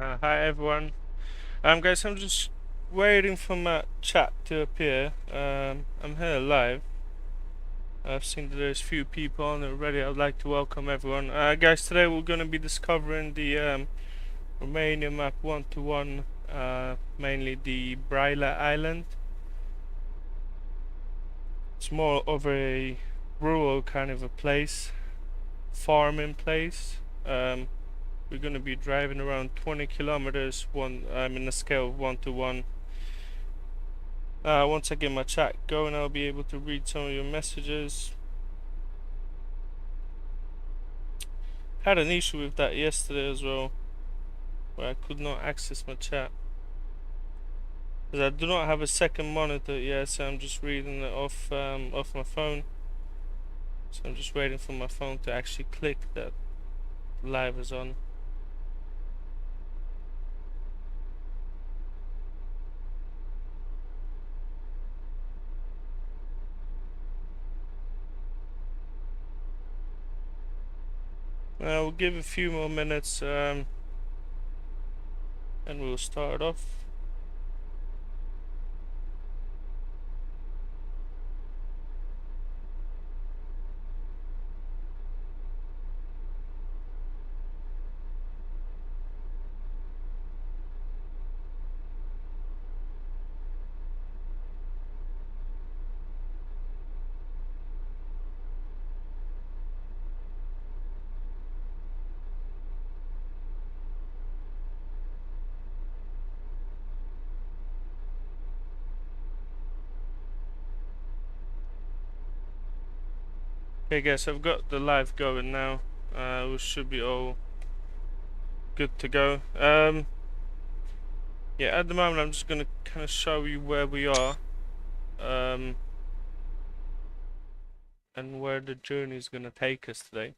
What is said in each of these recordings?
Hi everyone. Guys, I'm just waiting for my chat to appear. I'm here live. I've seen that there's few people on already. I'd like to welcome everyone. Guys, today we're gonna be discovering the Romania Map 1-to-1, mainly the Braila Island. It's more of a rural kind of a place, farming place. We're gonna be driving around 20 kilometers. In a scale of 1-to-1. Once I get my chat going, I'll be able to read some of your messages. Had an issue with that yesterday as well, where I could not access my chat because I do not have a second monitor yet, so I'm just reading it off my phone. So I'm just waiting for my phone to actually click that live is on. We'll give a few more minutes, and we'll start off. Okay guys, I've got the live going now. We should be all good to go. Yeah, at the moment I'm just gonna kind of show you where we are, and where the journey is gonna take us today.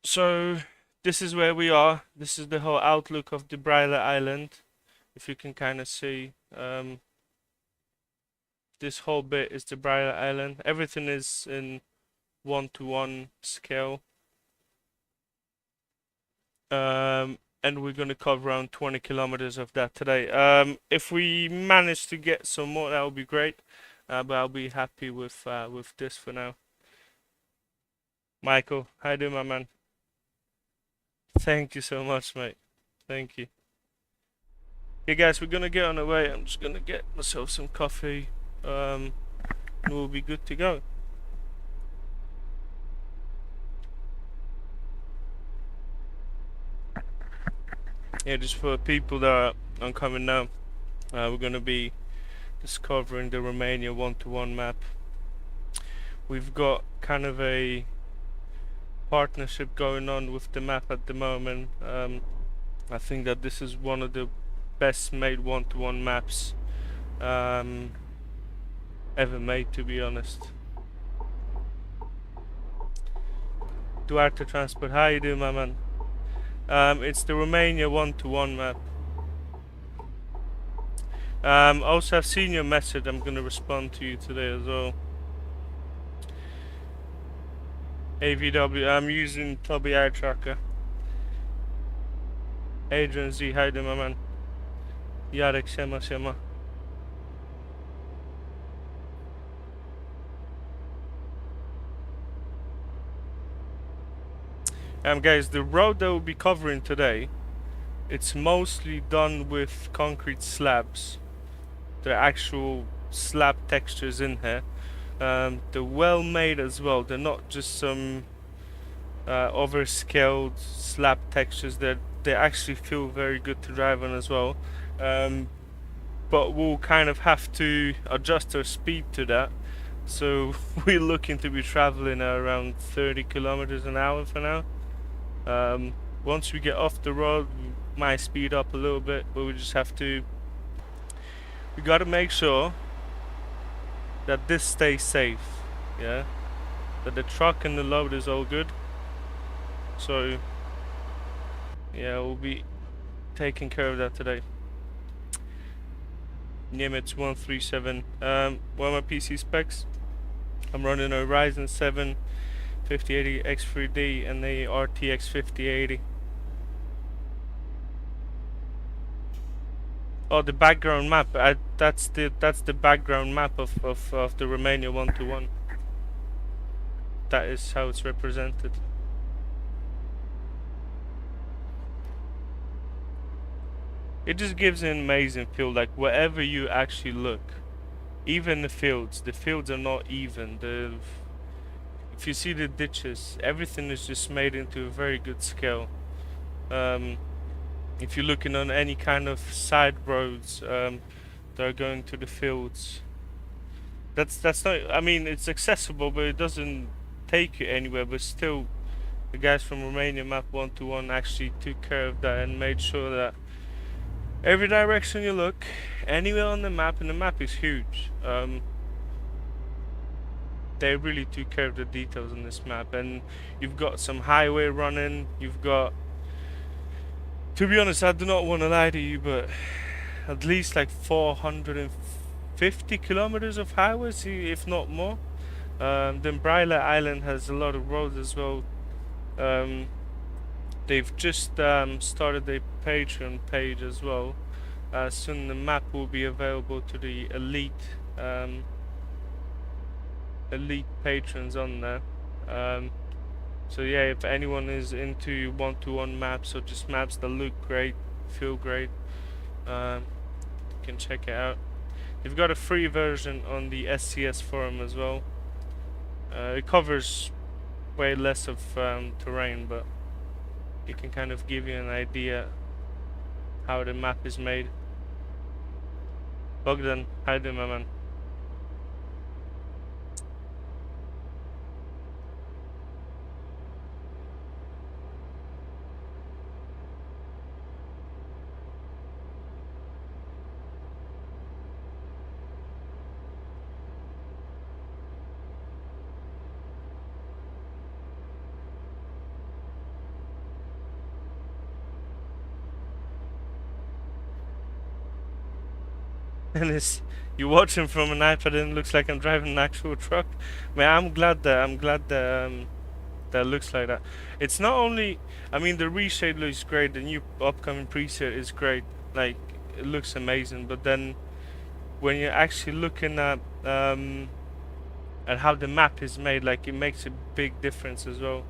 So this is where we are. This is the whole outlook of the Braila Island. If you can kind of see, this whole bit is the Braila Island. Everything is in 1-to-1 scale. And we're gonna cover around 20 kilometers of that today. If we manage to get some more, that would be great. But I'll be happy with this for now. Michael, how you doing, my man? Thank you so much, mate. Thank you. Okay, guys, we're gonna get on the way. I'm just gonna get myself some coffee. And we'll be good to go. Yeah, just for people that are coming now, we're gonna be discovering the Romania 1-to-1 map. We've got kind of a partnership going on with the map at the moment. I think that this is one of the best made 1-to-1 maps ever made, to be honest. Duarte Transport, how you doing, my man? It's the Romania 1-to-1 map. Also, I've seen your message. I'm gonna respond to you today as well. AVW, I'm using Toby Air Tracker. Adrian Z, how you doing, my man? Yarek, siema. Guys, the road that we'll be covering today, it's mostly done with concrete slabs. There are actual slab textures in here. They're well made as well. They're not just some overscaled slab textures. They actually feel very good to drive on as well. But we'll kind of have to adjust our speed to that. So we're looking to be traveling at around 30 kilometers an hour for now. Once we get off the road, we might speed up a little bit, but we just have to. We gotta make sure that this stays safe, yeah. That the truck and the load is all good. So yeah, we'll be taking care of that today. Nimitz 137. What are my PC specs? I'm running a Ryzen 7 5080 X3D and the RTX 5080. Oh, the background map. That's the background map of the Romania 121. That is how it's represented. It just gives an amazing feel. Like wherever you actually look, even the fields are not even. If you see the ditches, everything is just made into a very good scale. If you're looking on any kind of side roads that are going to the fields, that's not. I mean, it's accessible, but it doesn't take you anywhere. But still, the guys from Romania Map 121 actually took care of that and made sure that every direction you look, anywhere on the map, and the map is huge. They really took care of the details on this map, and you've got some highway running. You've got, to be honest, I do not want to lie to you, but at least like 450 kilometers of highways, if not more. Then Braila Island has a lot of roads as well. They've just started a Patreon page as well. Soon the map will be available to the elite patrons on there. So yeah, if anyone is into one-to-one maps or just maps that look great, feel great, you can check it out. They've got a free version on the SCS forum as well. It covers way less of terrain, but it can kind of give you an idea how the map is made. Bogdan, how you doing, my man? And you're watching from an iPad and it looks like I'm driving an actual truck. Man, I'm glad that that looks like that. It's not only, I mean, the ReShade looks great. The new upcoming preset is great. Like, it looks amazing. But then when you're actually looking at how the map is made, like, it makes a big difference as well.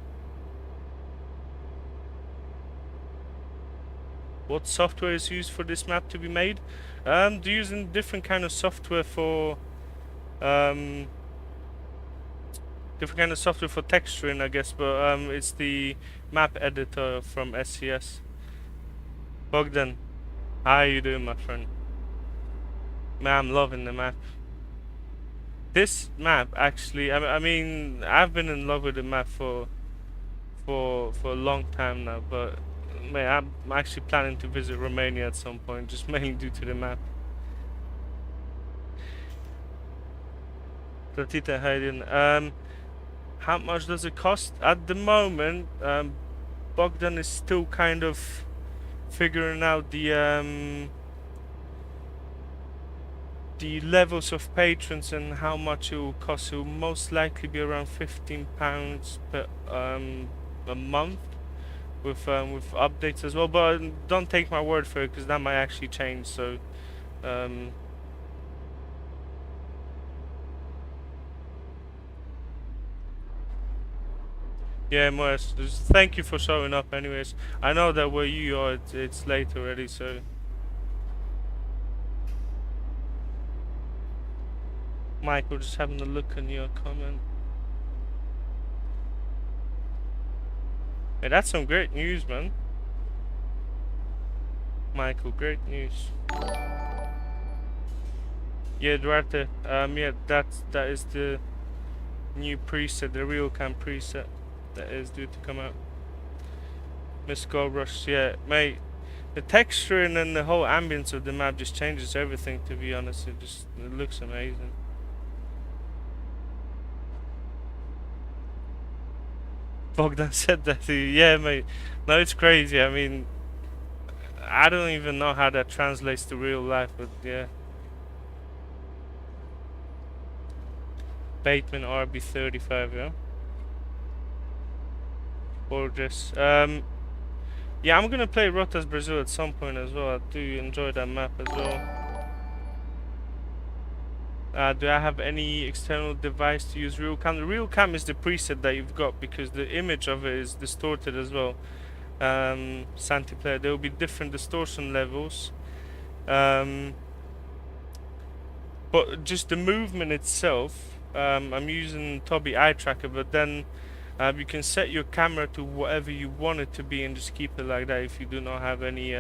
What software is used for this map to be made? They're using different kind of software for different kind of software for texturing, I guess, but it's the map editor from SCS. Bogdan, how are you doing, my friend? Man, I'm loving the map. This map, actually, I mean, I've been in love with the map for a long time now, but man, I'm actually planning to visit Romania at some point, just mainly due to the map. Platita Hayden, how much does it cost? At the moment, Bogdan is still kind of figuring out the levels of patrons and how much it will cost. It will most likely be around £15 per a month with updates as well. But don't take my word for it, because that might actually change. So yeah, Moes, thank you for showing up. Anyways, I know that where you are, it's late already. So Michael, just having a look on your comment. Hey, that's some great news, man. Michael, great news. Yeah, Duarte. Yeah, that is the new preset, the RealCam preset that is due to come out. Miss Gold Rush, yeah, mate. The texturing and the whole ambience of the map just changes everything. To be honest, it looks amazing. Bogdan said that to you. Yeah, mate. No, it's crazy. I mean, I don't even know how that translates to real life, but yeah. Bateman RB35, yeah. Gorgeous. Yeah, I'm gonna play Rotas Brazil at some point as well. I do enjoy that map as well. Do I have any external device to use RealCam? The RealCam is the preset that you've got because the image of it is distorted as well. Santi player, there will be different distortion levels. But just the movement itself, I'm using Tobii eye tracker, but then you can set your camera to whatever you want it to be and just keep it like that if you do not have any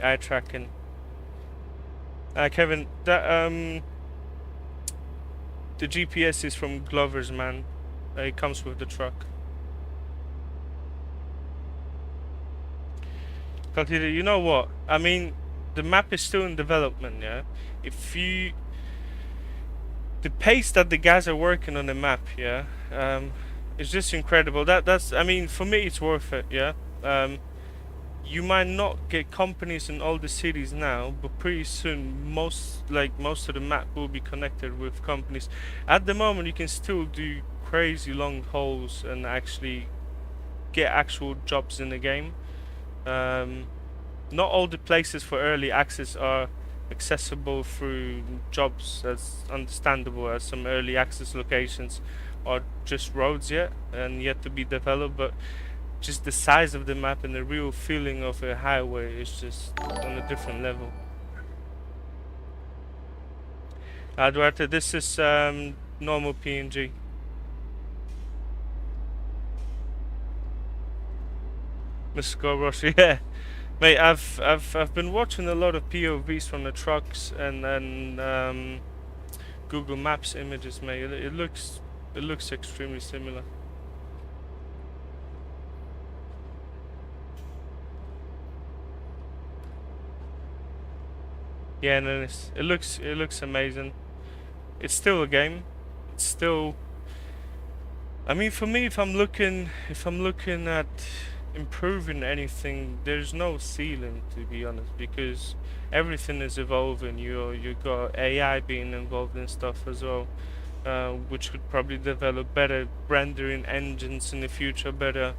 eye tracking. Kevin, that the GPS is from Glover's, man. It comes with the truck. Continue. You know what? I mean, the map is still in development. Yeah. If you the pace that the guys are working on the map, yeah, it's just incredible. That's. I mean, for me, it's worth it. Yeah. You might not get companies in all the cities now, but pretty soon most of the map will be connected with companies. At the moment you can still do crazy long hauls and actually get actual jobs in the game. Not all the places for early access are accessible through jobs, as understandable as some early access locations are just roads yet and yet to be developed, but just the size of the map and the real feeling of a highway is just on a different level. Duarte, this is normal PNG. Mr. Gorosh, yeah. Mate, I've been watching a lot of POVs from the trucks and then Google Maps images, mate. It looks extremely similar. Yeah, no, it looks amazing. It's still a game. It's still. I mean, for me, if I'm looking at improving anything, there's no ceiling, to be honest, because everything is evolving. You got AI being involved in stuff as well, which could probably develop better rendering engines in the future, better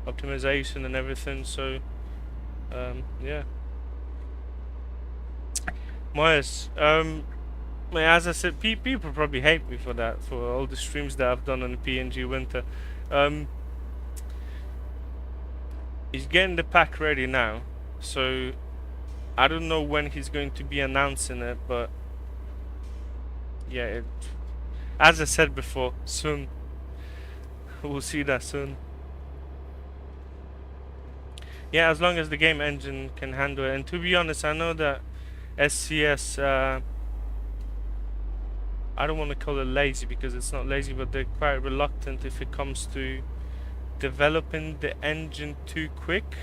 optimization and everything. So, yeah. Moyes, as I said, people probably hate me for that, for all the streams that I've done on the PNG Winter. He's getting the pack ready now, so I don't know when he's going to be announcing it, but yeah, as I said before, soon. We'll see that soon. Yeah, as long as the game engine can handle it. And to be honest, I know that SCS, I don't want to call it lazy because it's not lazy, but they're quite reluctant if it comes to developing the engine too quick.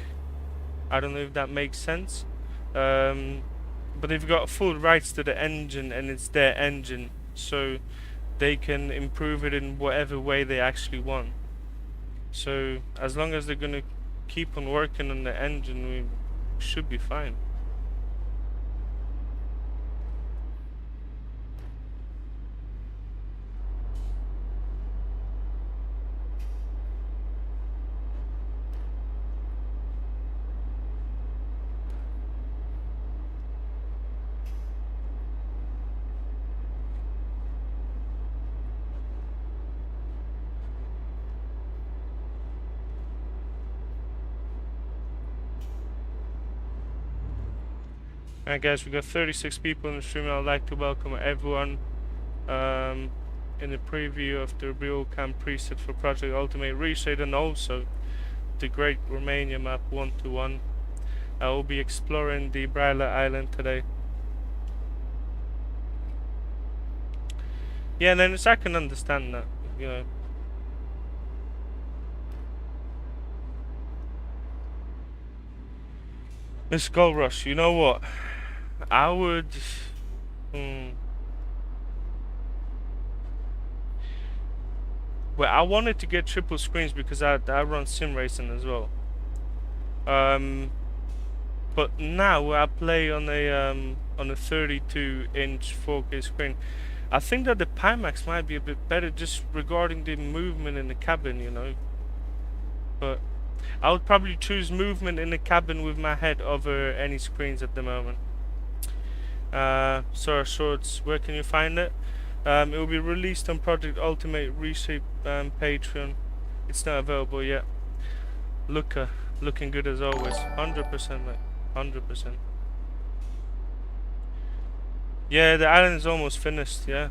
I don't know if that makes sense. But they've got full rights to the engine and it's their engine, so they can improve it in whatever way they actually want. So as long as they're gonna keep on working on the engine, we should be fine. Alright guys, we got 36 people in the stream. I'd like to welcome everyone in the preview of the RealCam preset for Project Ultimate RealCam and also the great Romania Map 1-1. I will be exploring the Braila Island today. Yeah, and then I can understand that, you know. Miss Gold Rush, you know what? I would. Well, I wanted to get triple screens because I run sim racing as well. But now I play on a 32-inch 4K screen. I think that the Pimax might be a bit better just regarding the movement in the cabin, you know, but I would probably choose movement in the cabin with my head over any screens at the moment. So Shorts, where can you find it? It will be released on Project Ultimate ReShade Patreon. It's not available yet. Looking good as always. 100%, mate. 100%. Yeah, the island is almost finished, yeah.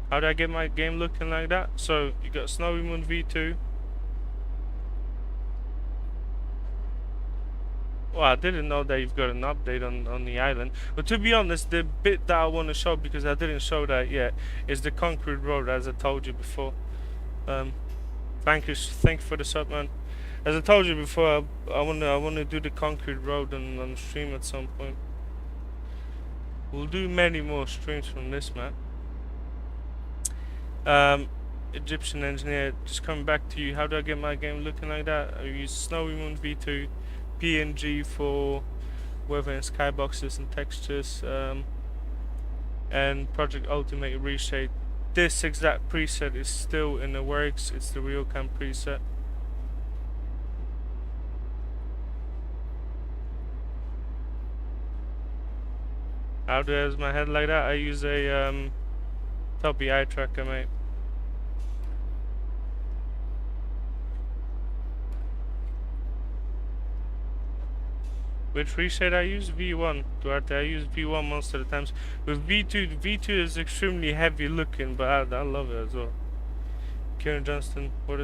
How do I get my game looking like that? So, you got Snowy Moon V2. Well, I didn't know that you've got an update on the island. But to be honest, the bit that I want to show, because I didn't show that yet, is the concrete road, as I told you before. Thank you for the sub, man. As I told you before, I wanna do the concrete road on stream at some point. We'll do many more streams from this map. Egyptian engineer, just coming back to you. How do I get my game looking like that? I use Snowy Moon V2, PNG for weather and skyboxes and textures, and Project Ultimate ReShade. This exact preset is still in the works. It's the RealCam preset. How do I use my head like that? I use a Toppy eye tracker, mate. Which reshade I use? V1, Duarte. I use V1 most of the times. With V2 is extremely heavy looking, but I love it as well. Kieran Johnston, what?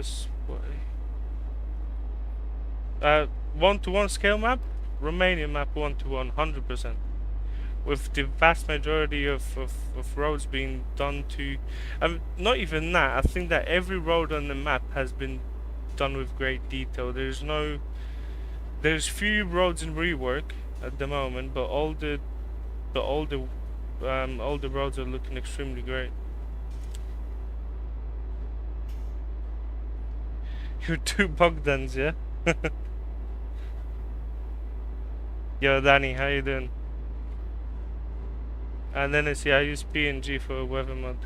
1:1 scale map? Romanian map 1:1, 100%. With the vast majority of roads being done to... not even that, I think that every road on the map has been done with great detail. There's few roads in rework at the moment, but all the roads are looking extremely great. You're two Bogdans, yeah? Yo, Danny, how you doing? And then I use PNG for weather mode.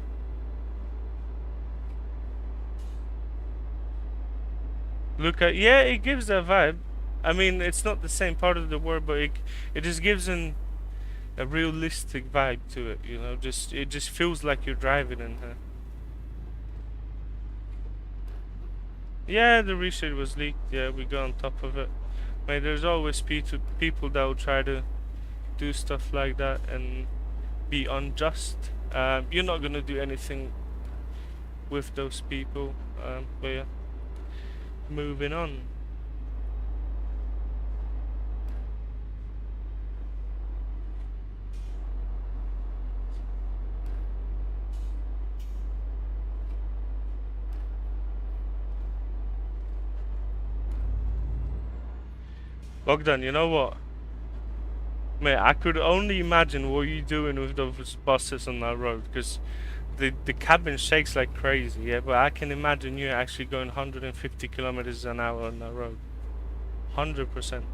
Yeah, it gives that vibe. I mean, it's not the same part of the world, but it just gives a realistic vibe to it, you know. It just feels like you're driving in here. Yeah, the reshade was leaked. Yeah, we got on top of it. Mate, there's always people that will try to do stuff like that and be unjust. You're not gonna do anything with those people. But yeah, moving on. Bogdan, you know what? Mate, I could only imagine what you're doing with those buses on that road, because the cabin shakes like crazy, yeah, but I can imagine you actually going 150 kilometers an hour on that road. 100%.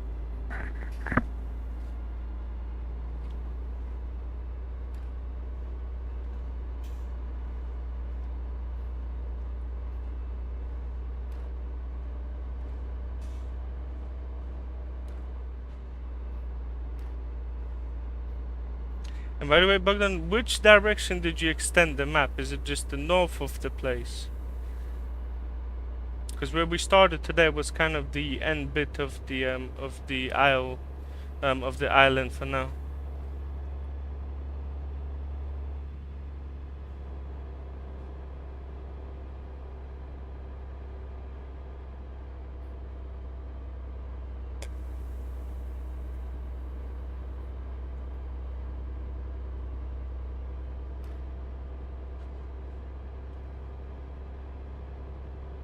And by the way, Bogdan, which direction did you extend the map? Is it just the north of the place? Because where we started today was kind of the end bit of the island for now.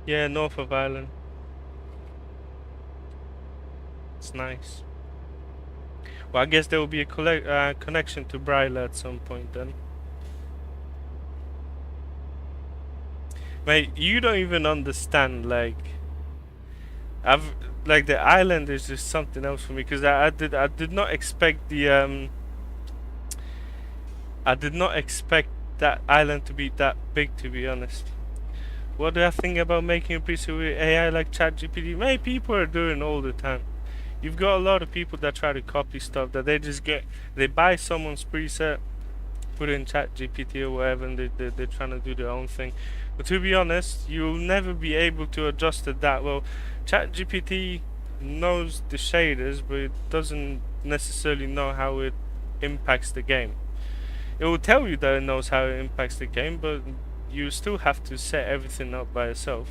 Yeah, north of Island. It's nice. Well, I guess there will be a connection to Bryla at some point then. Mate, you don't even understand, like... the island is just something else for me, because I did not expect the... I did not expect that island to be that big, to be honest. What do I think about making a preset with AI like ChatGPT? Many people are doing all the time. You've got a lot of people that try to copy stuff that they buy someone's preset, put in ChatGPT or whatever, and they're trying to do their own thing. But to be honest, you'll never be able to adjust it that well. ChatGPT knows the shaders, but it doesn't necessarily know how it impacts the game. It will tell you that it knows how it impacts the game, but you still have to set everything up by yourself.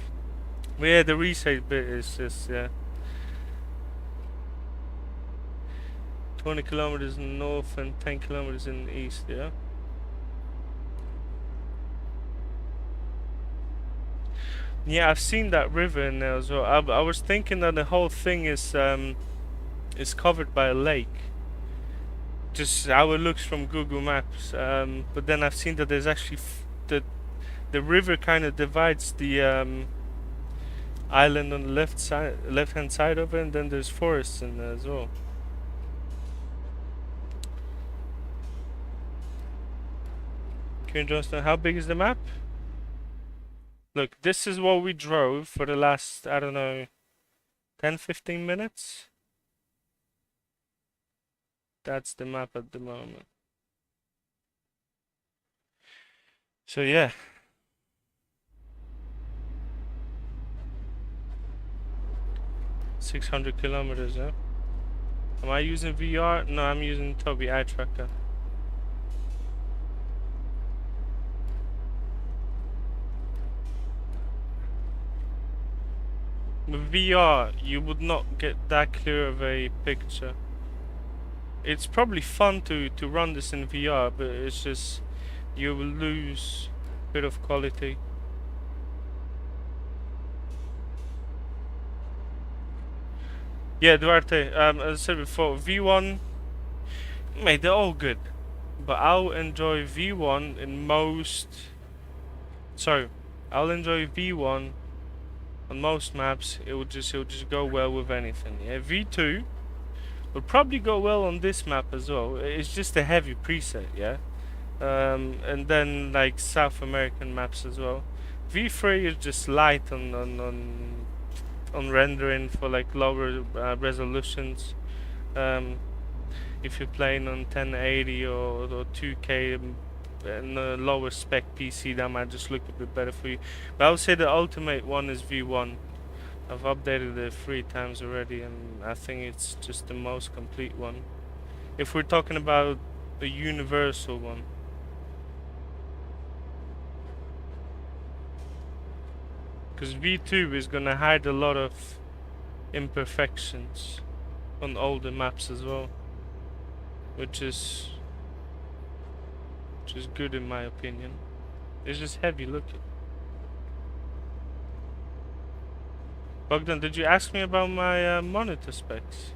But yeah, the ReShade bit is just 20 kilometers in the north and 10 kilometers in the east, yeah? Yeah, I've seen that river in there as well. I was thinking that the whole thing is covered by a lake. Just how it looks from Google Maps. But then I've seen that there's actually the river kind of divides the island on the left hand side of it, and then there's forests in there as well. Can you understand how big is the map? Look, this is what we drove for the last, I don't know, 10-15 minutes. That's the map at the moment. So yeah. $600 kilometers, yeah? Am I using VR? No, I'm using Tobii eye tracker. With VR, you would not get that clear of a picture. It's probably fun to run this in VR, but it's just you will lose a bit of quality. Yeah, Duarte, as I said before, V1, mate, they're all good. But I'll enjoy V1 in most... Sorry, I'll enjoy V1 on most maps. It'll just go well with anything. Yeah, V2 will probably go well on this map as well. It's just a heavy preset, yeah? And then like South American maps as well. V3 is just light on rendering for like lower resolutions. If you're playing on 1080 or 2K and a lower spec PC, that might just look a bit better for you. But I would say the ultimate one is V1. I've updated it 3 times already, and I think it's just the most complete one. If we're talking about a universal one. Because V2 is gonna hide a lot of imperfections on older maps as well, which is good in my opinion. It's just heavy looking. Bogdan, did you ask me about my monitor specs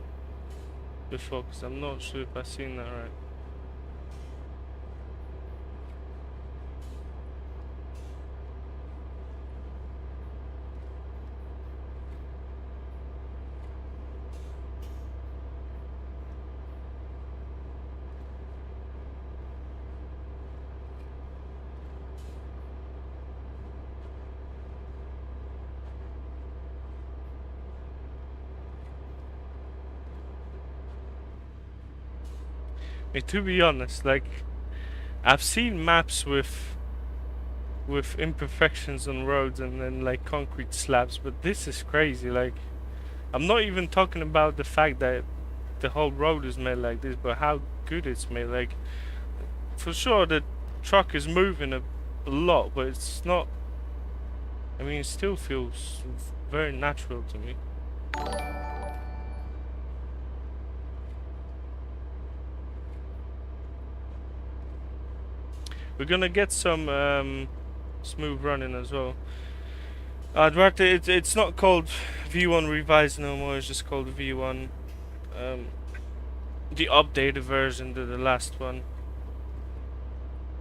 before? Because I'm not sure if I've seen that right. To be honest, like, I've seen maps with imperfections on roads and then like concrete slabs, but this is crazy. Like, I'm not even talking about the fact that the whole road is made like this, but how good it's made. Like, for sure the truck is moving a lot, but it's not, I mean, it still feels very natural to me. We're gonna get some smooth running as well. Duarte, it's not called V1 Revised no more, it's just called V1. The updated version to the last one.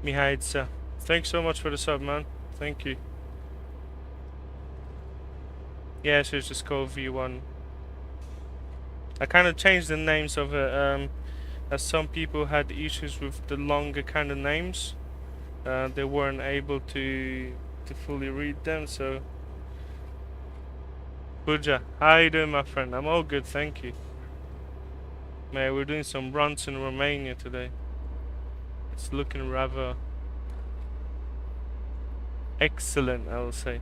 Mihaitsa. Thanks so much for the sub, man. Thank you. Yeah, so it's just called V1. I kind of changed the names of it, as some people had issues with the longer kind of names. They weren't able to to fully read them, so... Buja, how you doing, my friend? I'm all good, thank you. Mate, we're doing some runs in Romania today. It's looking rather... excellent, I will say.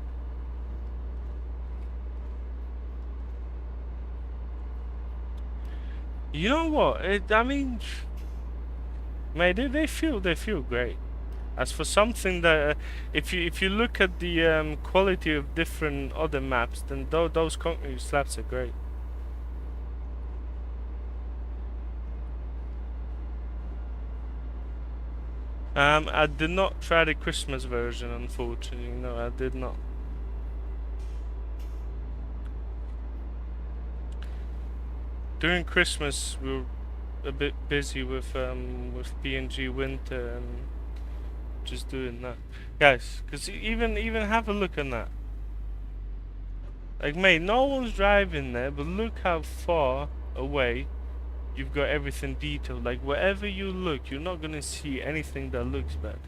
You know what? I mean... Mate, they feel great. As for something that, if you look at the quality of different other maps, then those concrete slabs are great. I did not try the Christmas version, unfortunately. No, I did not. During Christmas, we were a bit busy with PNG winter and just doing that, guys. Cause even have a look on that. Like, mate, no one's driving there, but look how far away you've got everything detailed. Like, wherever you look, you're not gonna see anything that looks bad.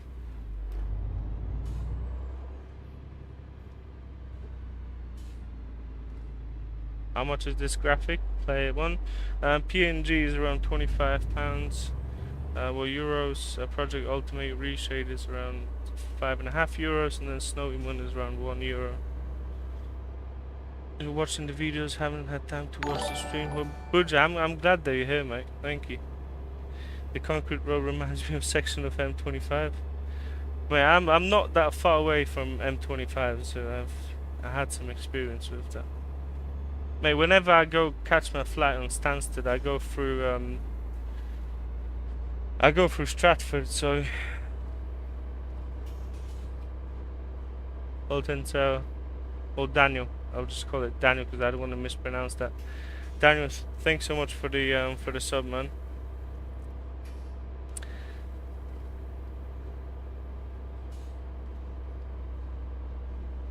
How much is this graphic? Player one. PNG is around £25. Well, euros. Project Ultimate ReShade is around €5.5, and then Snowy Moon is around €1. You're watching the videos, haven't had time to watch the stream. Well, Buja, I'm glad that you're here, mate. Thank you. The concrete road reminds me of section of M25. Mate, I'm not that far away from M25, so I had some experience with that. Mate, whenever I go catch my flight on Stansted, I go through Stratford, so Oltenso, or Daniel. I'll just call it Daniel because I don't want to mispronounce that. Daniel, thanks so much for the sub, man.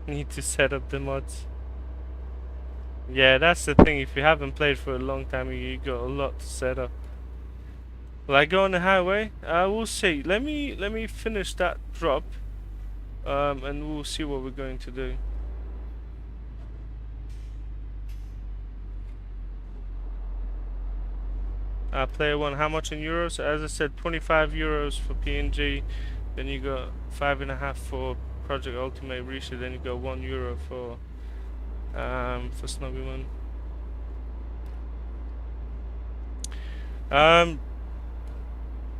Need to set up the mods. Yeah, that's the thing. If you haven't played for a long time, you got a lot to set up. Will I go on the highway? We'll see. Let me finish that drop, and we'll see what we're going to do. Player one, how much in euros? As I said, €25 for PNG. Then you got $5.5 for Project Ultimate ReShade. Then you got €1 for Snobby One.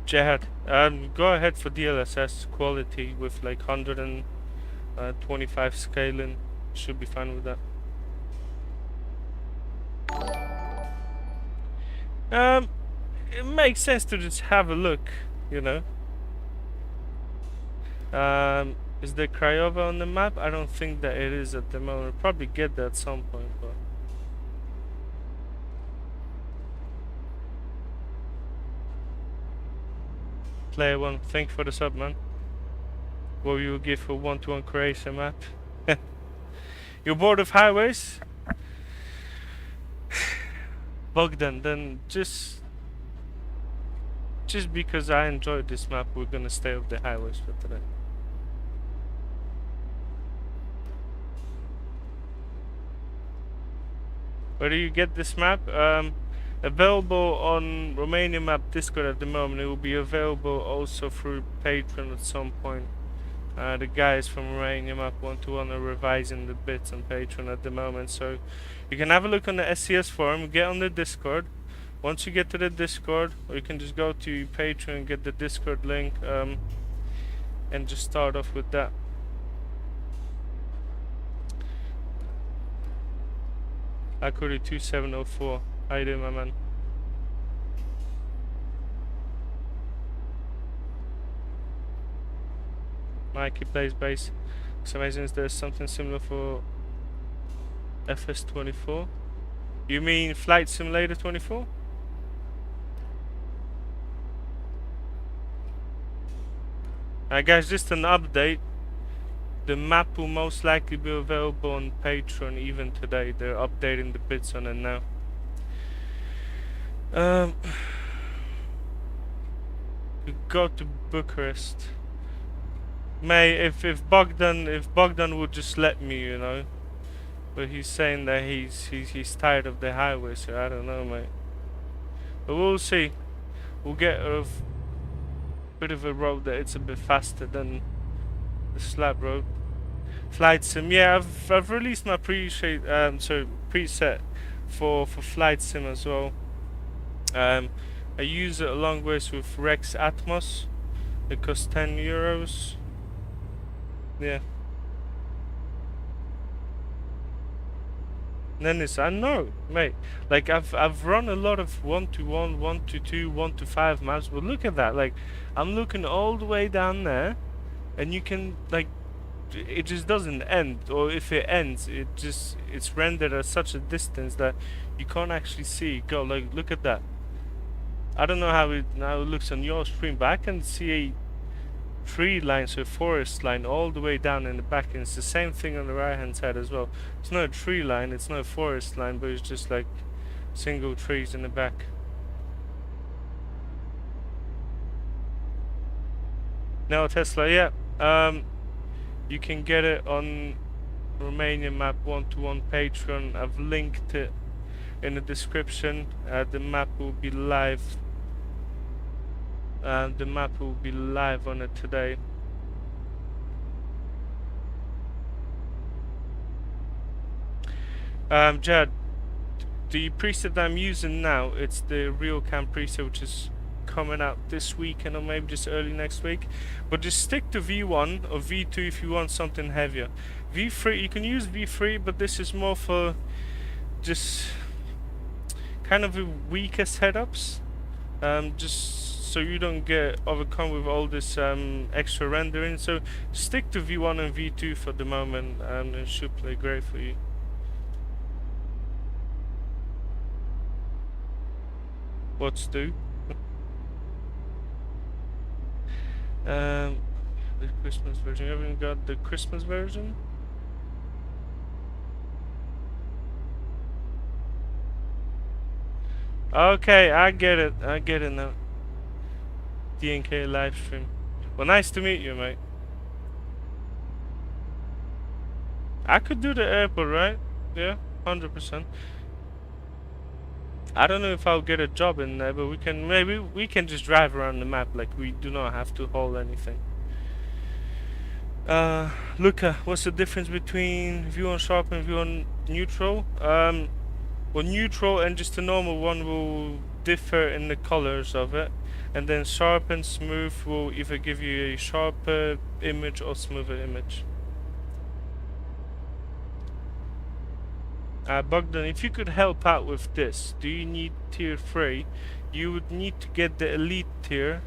Jihad, go ahead for DLSS quality with like 125 scaling. Should be fine with that. It makes sense to just have a look, you know. Is there Craiova on the map? I don't think that it is at the moment. We'll probably get that at some point, but Player one, thank you for the sub, man. What will you give for 1-to-1 Croatia map? You're bored of highways? Bogdan, then just because I enjoyed this map, we're gonna stay off the highways for today. Where do you get this map? Available on Romania Map Discord at the moment. It will be available also through Patreon at some point. The guys from Romania Map 1-to-1 are revising the bits on Patreon at the moment, so you can have a look on the SCS forum, get on the Discord. Once you get to the Discord, or you can just go to Patreon and get the Discord link, and just start off with that. Akuri 2704. How you doing, my man? Mikey plays bass. It's amazing. Is there something similar for FS24? You mean Flight Simulator 24? Guys, just an update. The map will most likely be available on Patreon even today. They're updating the bits on it now. We go to Bucharest. Mate, if Bogdan would just let me, you know. But he's saying that he's tired of the highway, so I don't know, mate. But we'll see. We'll get a bit of a road that it's a bit faster than the slab road. Flight sim, yeah, I've released my preset for flight sim as well. I use it along with Rex Atmos. It costs €10. Yeah. Dennis, I know, mate. Like I've run a lot of 1-to-1, 1-to-2, 1-to-5 maps, but look at that. Like I'm looking all the way down there, and you can like it just doesn't end, or if it ends, it's rendered at such a distance that you can't actually see it go. Like look at that. I don't know how it looks on your screen, but I can see a tree line, so a forest line all the way down in the back, and it's the same thing on the right hand side as well. It's not a tree line, it's not a forest line, but it's just like single trees in the back. Now Tesla, yeah, you can get it on Romania Map 1-to-1 Patreon. I've linked it in the description. The map will be live. The map will be live on it today. Jad, the preset I'm using now, it's the RealCam preset, which is coming out this weekend or maybe just early next week. But just stick to V1 or V2 if you want something heavier. V3, you can use V3, but this is more for just kind of weaker setups. Just so you don't get overcome with all this extra rendering. So stick to V1 and V2 for the moment, and it should play great for you. What's do? The Christmas version. You haven't got the Christmas version? Okay, I get it. I get it now. DNK live stream. Well, nice to meet you, mate. I could do the airport, right? Yeah, 100%. I don't know if I'll get a job in there, but maybe we can just drive around the map. Like we do not have to haul anything. Luca, what's the difference between view on sharp and view on neutral? Well, neutral and just a normal one will differ in the colors of it, and then sharp and smooth will either give you a sharper image or smoother image. Bogdan, if you could help out with this, do you need tier 3? You would need to get the elite tier,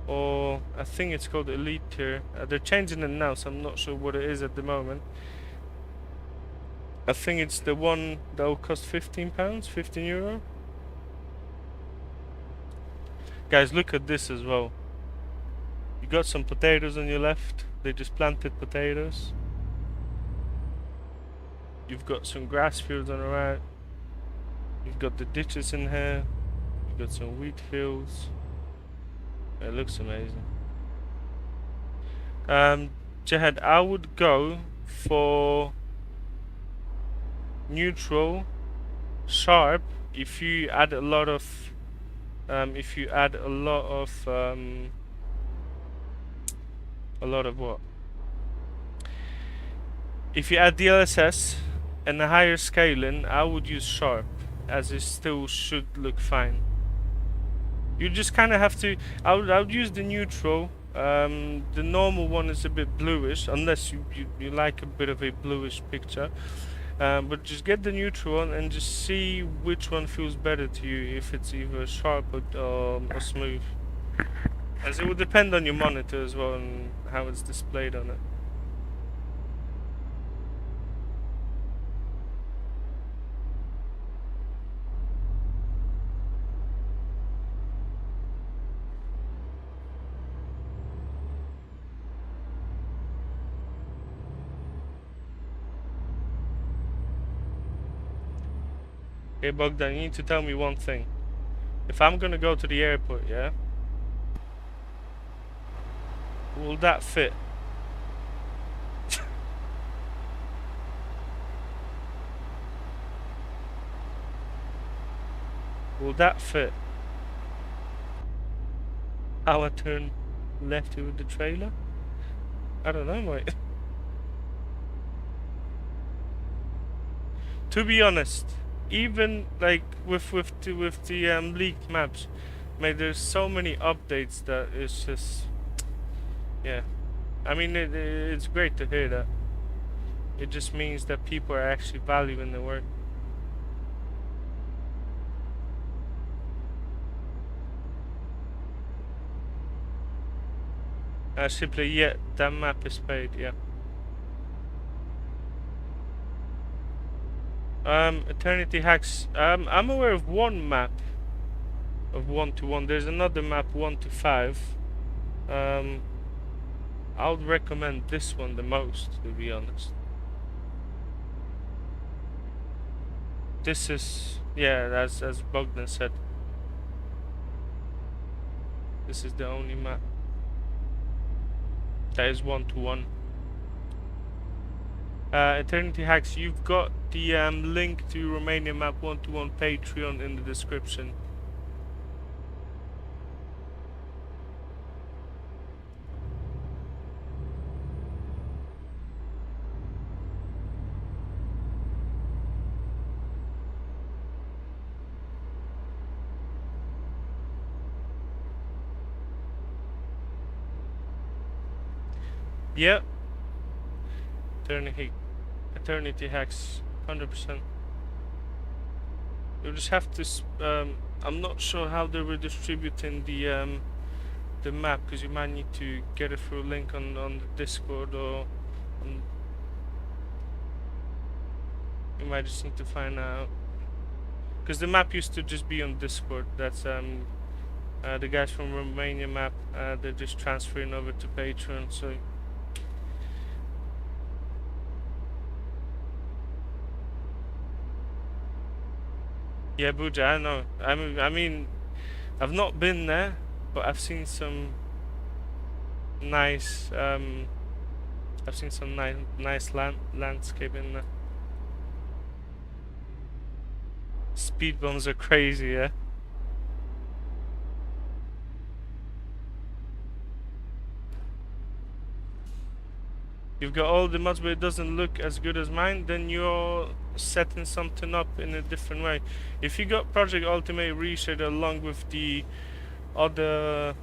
or I think it's called elite tier. They're changing it now, so I'm not sure what it is at the moment. I think it's the one that will cost £15, €15. Guys, look at this as well. You got some potatoes on your left. They just planted potatoes. You've got some grass fields on the right. You've got the ditches in here. You've got some wheat fields. It looks amazing. Jihad, I would go for neutral, sharp. If you add a lot of, what? If you add DLSS and a higher scaling, I would use sharp, as it still should look fine. You just kind of have to. I would use the neutral. The normal one is a bit bluish, unless you like a bit of a bluish picture. But just get the neutral one and just see which one feels better to you, if it's either sharp or smooth. As it would depend on your monitor as well and how it's displayed on it. Okay, Bogdan, you need to tell me one thing. If I'm gonna go to the airport, yeah? Will that fit? Will that fit? How I turn left here with the trailer? I don't know, mate. To be honest, even like with the leaked maps, mate, there's so many updates that it's just, yeah. I mean, it's great to hear that. It just means that people are actually valuing the work. Simply, yeah, that map is paid, yeah. Eternity Hacks. I'm aware of one map of 1-1. There's another map 1-5. I would recommend this one the most, to be honest. This is, yeah, as Bogdan said, this is the only map that is 1-1. Eternity Hacks, you've got the link to Romania Map 1-1 Patreon in the description. Yeah. Eternity Hacks, 100%. You just have to. I'm not sure how they were distributing the map, because you might need to get it through a link on the Discord, or you might just need to find out. Because the map used to just be on Discord. That's the guys from Romania Map. They're just transferring over to Patreon, so. Yeah, Buja, I know. I mean, I've not been there, but I've seen some nice. I've seen some nice landscape in there. Speed bumps are crazy, yeah. You've got all the mods, but it doesn't look as good as mine. Then you're setting something up in a different way. If you got Project Ultimate RealCam along with the other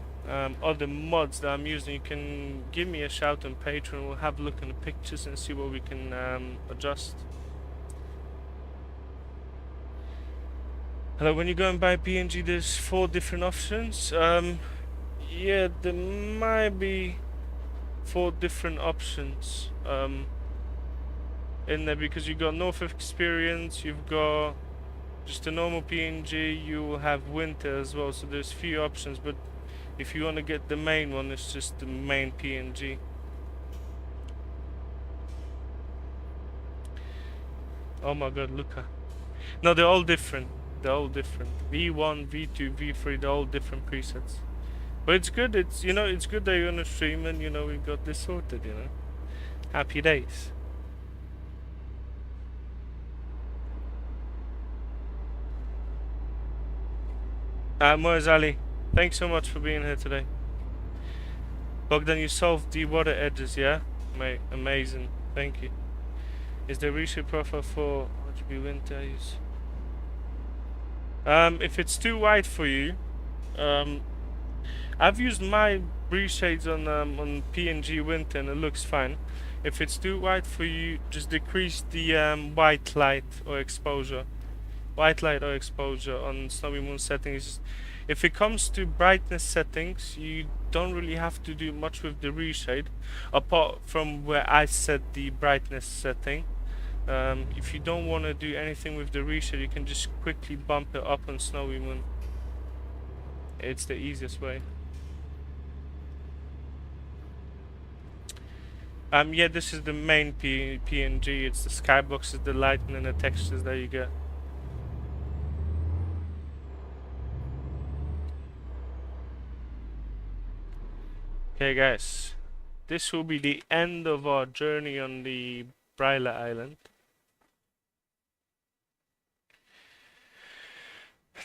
mods that I'm using, you can give me a shout on Patreon. We'll have a look at the pictures and see what we can adjust. Hello, when you go and buy PNG, there's 4 different options. Yeah, there might be 4 different options in there, because you've got North Experience, you've got just a normal PNG, you will have Winter as well, so there's few options, but if you want to get the main one, it's just the main PNG. Oh my god, Luca. No, they're all different. They're all different. V1, V2, V3, they're all different presets. But it's good, it's, you know, it's good that you're on a stream and, you know, we've got this sorted, you know. Happy days. Moaz Ali, thanks so much for being here today. Bogdan, you solved the water edges, yeah? Mate, amazing. Thank you. Is there ReShade profile for RGB winter use? If it's too wide for you, I've used my reshades on PNG winter and it looks fine. If it's too wide for you, just decrease the white light or exposure. White light or exposure on Snowy Moon settings. If it comes to brightness settings, you don't really have to do much with the reshade, apart from where I set the brightness setting. If you don't want to do anything with the reshade, you can just quickly bump it up on Snowy Moon. It's the easiest way. Yeah, this is the main PNG. It's the skyboxes, the lighting, and the textures that you get. Okay, guys, this will be the end of our journey on the Bryla Island.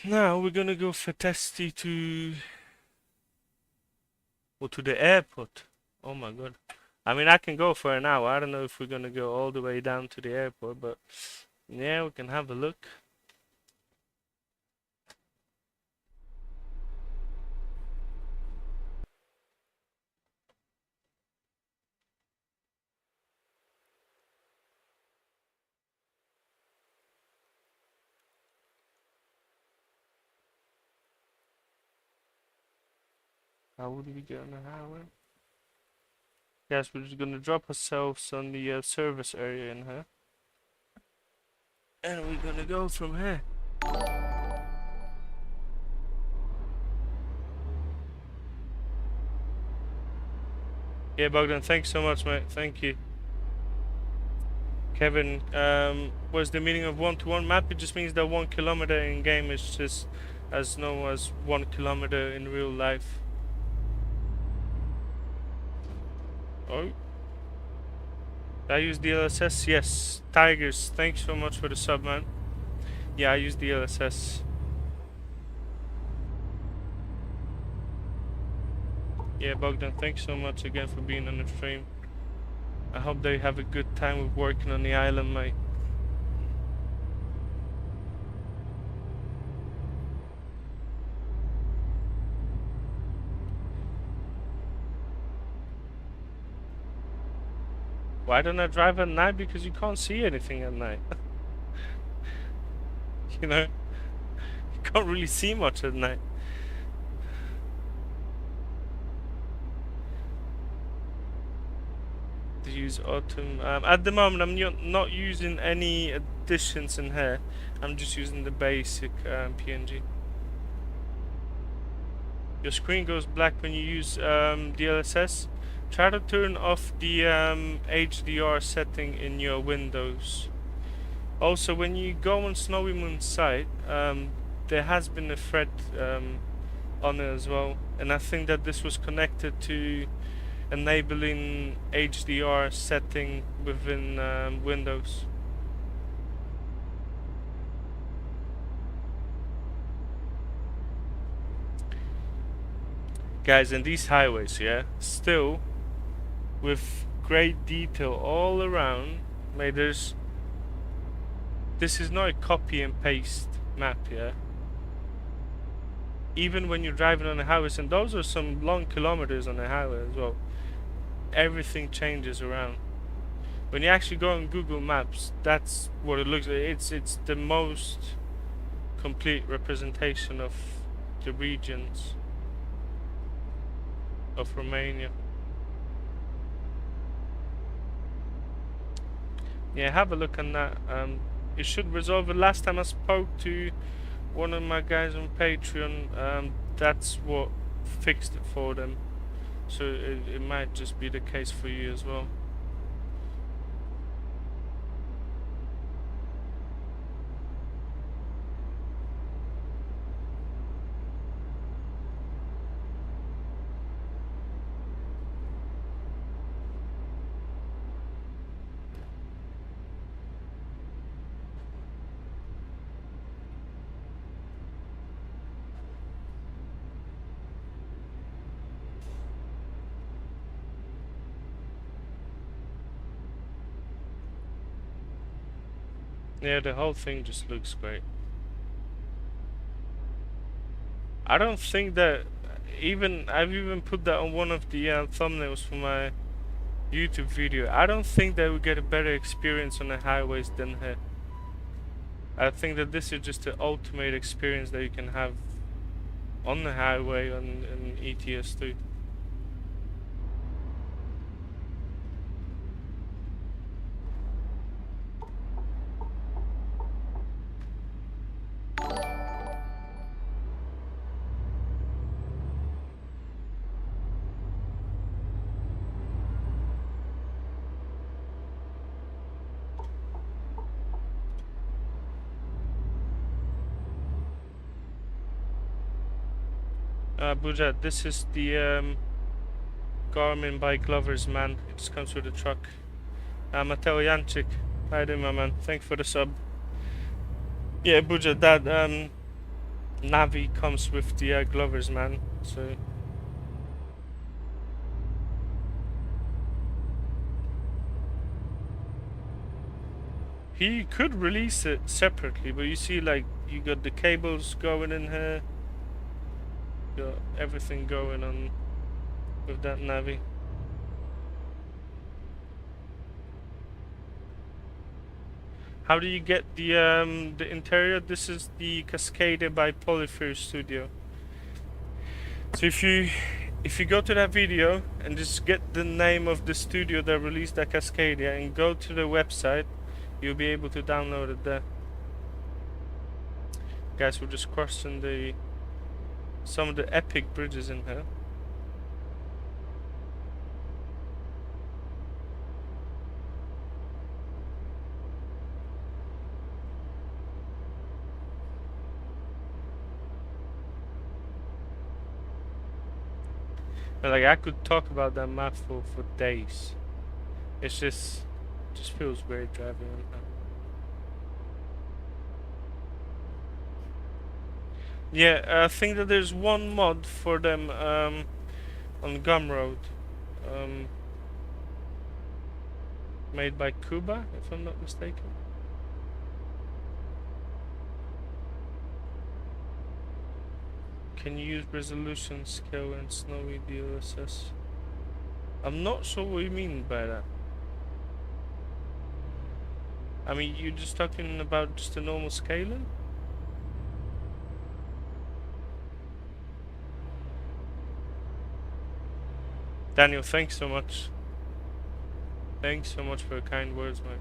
Now we're gonna go for Testy to the airport. Oh my god. I mean, I can go for an hour. I don't know if we're gonna go all the way down to the airport, but yeah, we can have a look. How would we get on the highway? Yes, we're just gonna drop ourselves on the service area in here. And we're gonna go from here. Yeah, Bogdan, thanks so much, mate. Thank you. Kevin, what's the meaning of one-to-one map? It just means that 1 kilometer in game is just as known as 1 kilometer in real life. Oh. I use DLSS? Yes. Tigers, thanks so much for the sub, man. Yeah, I use DLSS. Yeah, Bogdan, thanks so much again for being on the stream. I hope they have a good time with working on the island, mate. Why don't I drive at night? Because you can't see anything at night. You know? You can't really see much at night. To use autumn. At the moment, I'm not using any additions in here. I'm just using the basic PNG. Your screen goes black when you use DLSS. Try to turn off the HDR setting in your Windows. Also, when you go on Snowy Moon's site, there has been a thread on it as well, and I think that this was connected to enabling HDR setting within Windows. Guys, in these highways, yeah, still with great detail all around. Mate, this is not a copy and paste map, yeah. Even when you're driving on the highways, and those are some long kilometers on the highway as well, everything changes around. When you actually go on Google Maps, that's what it looks like. It's the most complete representation of the regions of Romania. Yeah, have a look on that. It should resolve it. Last time I spoke to one of my guys on Patreon, that's what fixed it for them. So it might just be the case for you as well. Yeah, the whole thing just looks great. I don't think that I've even put that on one of the thumbnails for my YouTube video. I don't think that we get a better experience on the highways than here. I think that this is just the ultimate experience that you can have on the highway on ETS2. Buja, this is the Garmin by Glover's man. It just comes with the truck. Mateo Janczyk. How you doing, my man? Thanks for the sub. Yeah, Buja, that Navi comes with the Glover's man, so. He could release it separately, but you see, like, you got the cables going in here, got everything going on with that Navi. How do you get the interior? This is the Cascadia by Polyphere Studio. So if you go to that video and just get the name of the studio that released that Cascadia and go to the website, you'll be able to download it there. Guys, we're just crossing some of the epic bridges in here. And like, I could talk about that map for days. It's just feels great driving on that. Yeah, I think that there's one mod for them on Gumroad, made by Kuba, if I'm not mistaken. Can you use resolution scale and snowy DLSS? I'm not sure what you mean by that. I mean, you're just talking about just a normal scaling? Daniel, thanks so much. Thanks so much for your kind words, mate.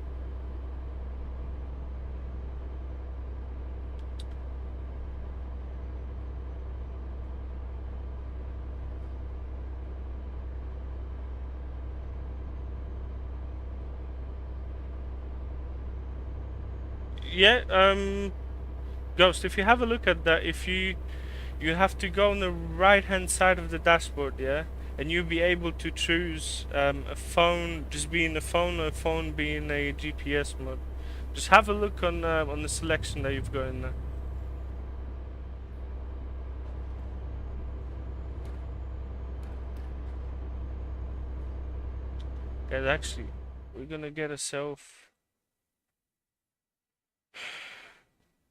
Yeah, Ghost, if you have a look at that, if you have to go on the right hand side of the dashboard, yeah, and you'll be able to choose a phone just being a phone or a phone being a GPS mode. Just have a look on the selection that you've got in there. Guys, actually, we're gonna get ourselves.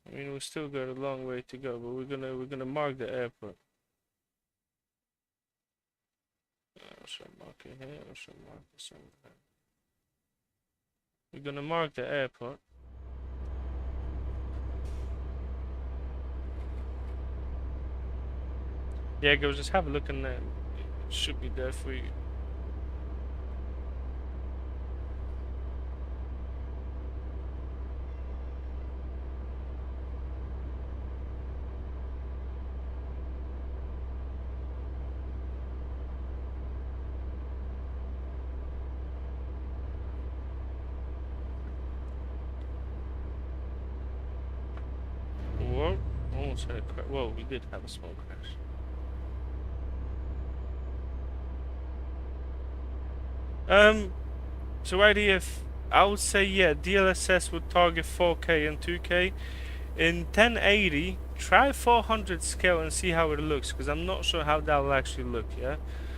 I mean, we still got a long way to go, but we're gonna mark the airport. Should I mark it here or should I mark it somewhere? We're gonna mark the airport. Yeah, go just have a look in there. It should be there for you. Whoa, almost had a crash. Whoa, we did have a small crash. So IDF, I would say, yeah, DLSS would target 4K and 2K. In 1080, try 400 scale and see how it looks, because I'm not sure how that will actually look, yeah?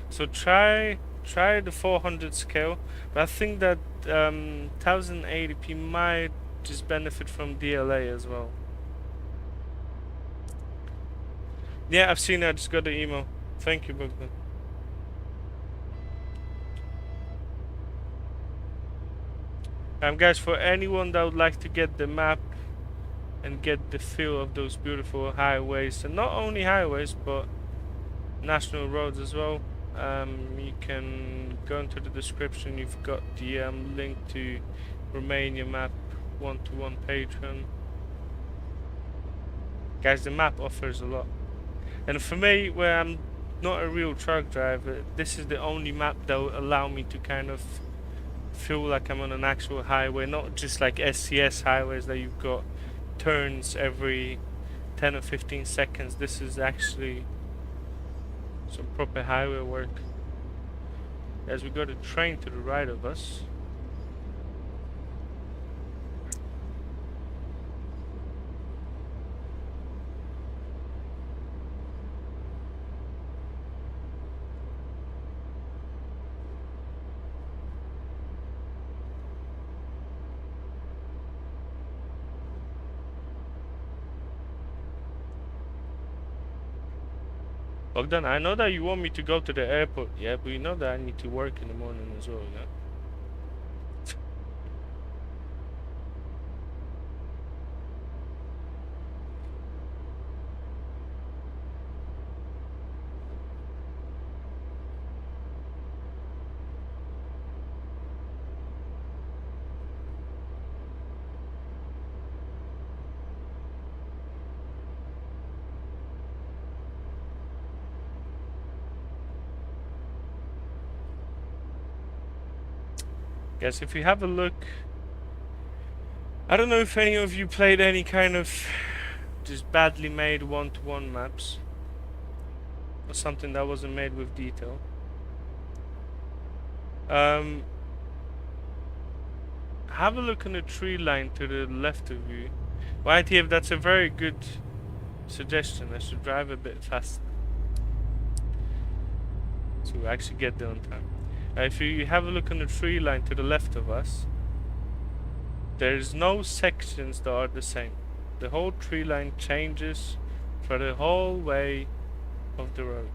So try the 400 scale, but I think that 1080p might just benefit from DLA as well. Yeah, I've seen it, I just got the email. Thank you, Bogdan. Guys, for anyone that would like to get the map and get the feel of those beautiful highways, and not only highways but national roads as well, you can go into the description. You've got the link to Romania Map 1-to-1 Patreon. Guys, the map offers a lot, and for me, where I'm not a real truck driver, this is the only map that will allow me to kind of feel like I'm on an actual highway, not just like SCS highways that you've got turns every 10 or 15 seconds. This is actually some proper highway work. as we got a train to the right of us. Bogdan, I know that you want me to go to the airport, yeah, but you know that I need to work in the morning as well, yeah? Guys, if you have a look, I don't know if any of you played any kind of just badly made one-to-one maps, or something that wasn't made with detail. Have a look on the tree line to the left of you. YTF, that's a very good suggestion. I should drive a bit faster to actually get there on time. If you have a look on the tree line to the left of us, there's no sections that are the same. The whole tree line changes for the whole way of the road.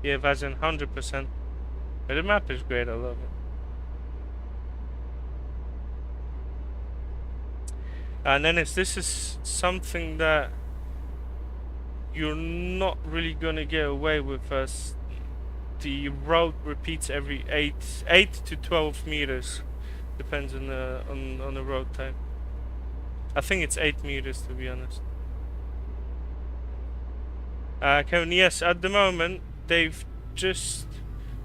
Yeah, Vajan, 100%. But the map is great, I love it. And then this is something that you're not really gonna get away with, as the road repeats every 8 to 12 meters, depends on the road type. I think it's 8 meters, to be honest. Kevin, yes, at the moment they've just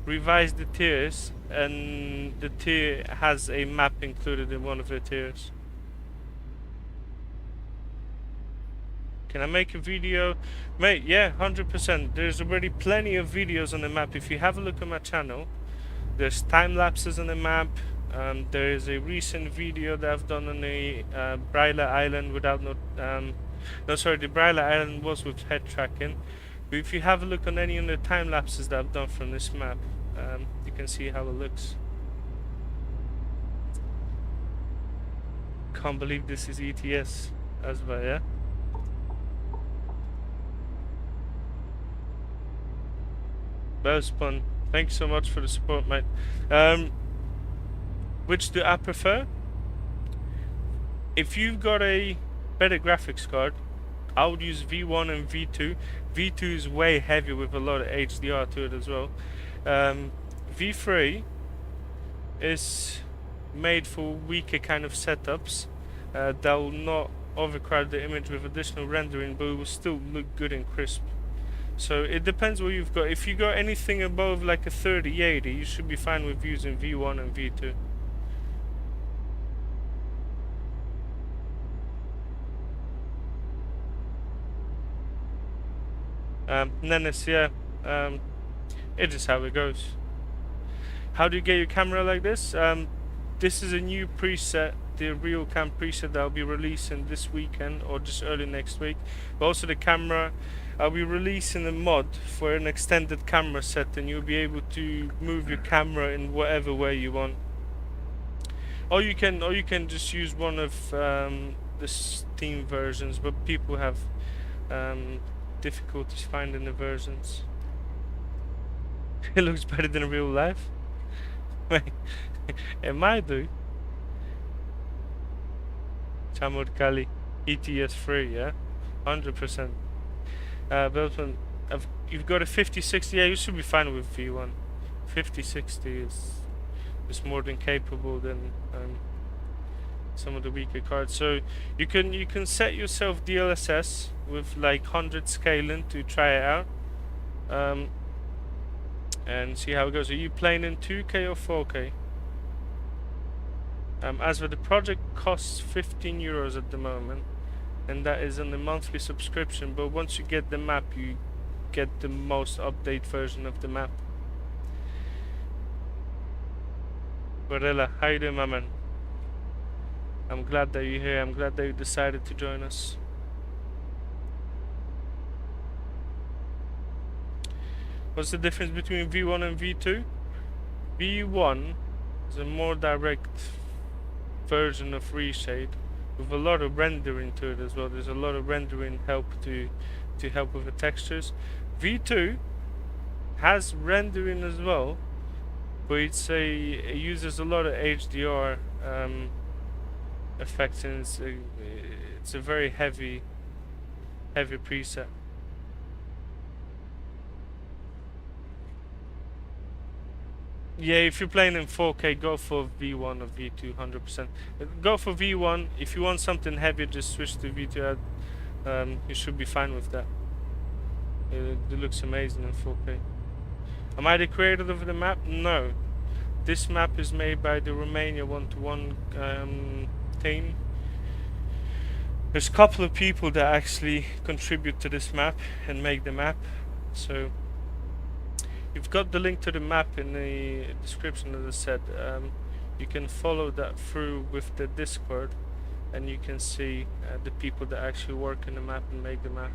revised the tiers, and the tier has a map included in one of the tiers. Can I make a video? Mate, yeah, 100%. There's already plenty of videos on the map. If you have a look at my channel, there's time lapses on the map. There is a recent video that I've done on the Bryla Island without the Bryla Island was with head tracking. But if you have a look on any of the time lapses that I've done from this map, you can see how it looks. Can't believe this is ETS as well, yeah? Spun, thanks so much for the support, mate. Which do I prefer? If you've got a better graphics card, I would use V1 and V2. V2 is way heavier with a lot of HDR to it as well. V3 is made for weaker kind of setups that will not overcrowd the image with additional rendering, but it will still look good and crisp. So it depends what you've got. If you got anything above like a 3080, you should be fine with using V1 and V2. Nenes, yeah, it is how it goes. How do you get your camera like this? This is a new preset, the RealCam preset that I'll be releasing this weekend or just early next week. But also the camera, I'll be releasing a mod for an extended camera set, and you'll be able to move your camera in whatever way you want. Or you can just use one of the Steam versions, but people have difficulties finding the versions. It looks better than real life. It might do. Chamur Kali, ETS3, yeah, 100%. Belton, you've got a 5060. Yeah, you should be fine with V1. 5060 is more than capable than some of the weaker cards. So you can set yourself DLSS with like 100 scaling to try it out, and see how it goes. Are you playing in 2K or 4K? As for the project costs 15 euros at the moment, and that is on the monthly subscription, but once you get the map you get the most updated version of the map. Varela, how you doing, my man? I'm glad that you're here. I'm glad that you decided to join us. What's the difference between V1 and V2? V1 is a more direct version of ReShade with a lot of rendering to it as well. There's a lot of rendering help to help with the textures. V2 has rendering as well, but it uses a lot of HDR effects, and it's a very heavy preset. Yeah, if you're playing in 4K, go for V1 or V2, 100%. Go for V1. If you want something heavier, just switch to V2. You should be fine with that. It looks amazing in 4K. Am I the creator of the map? No. This map is made by the Romania 1-to-1 team. There's a couple of people that actually contribute to this map and make the map. So you've got the link to the map in the description, as I said. You can follow that through with the Discord, and you can see the people that actually work in the map and make the map.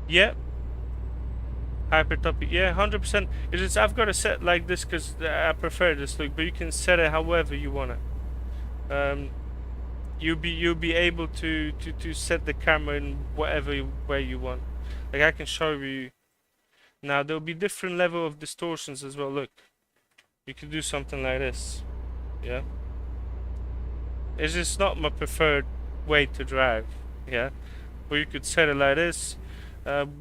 Yeah. Hypertopic, yeah, 100%. It's just I've got it set like this because I prefer this look, but you can set it however you want it. You'll be able to set the camera in whatever way you want. Like I can show you now. There'll be different level of distortions as well. Look, you could do something like this. Yeah, it's just not my preferred way to drive. Yeah, but you could set it like this.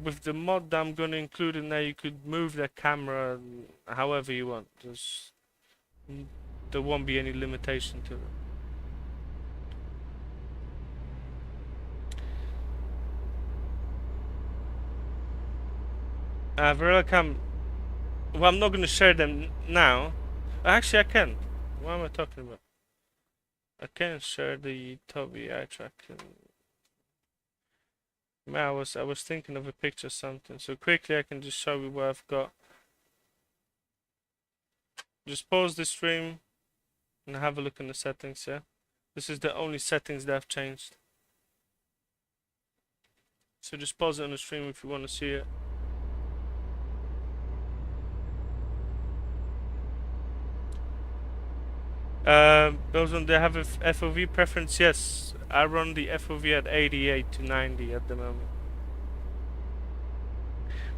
With the mod that I'm going to include in there, you could move the camera however you want. There won't be any limitation to it. RealCam, well, I'm not going to share them now. Actually, I can. What am I talking about? I can share the Tobii eye tracking. I was thinking of a picture or something. So quickly I can just show you what I've got. Just pause the stream and have a look in the settings, yeah? This is the only settings that I've changed. So just pause it on the stream if you want to see it. Those on they have a FOV preference, yes. I run the FOV at 88 to 90 at the moment.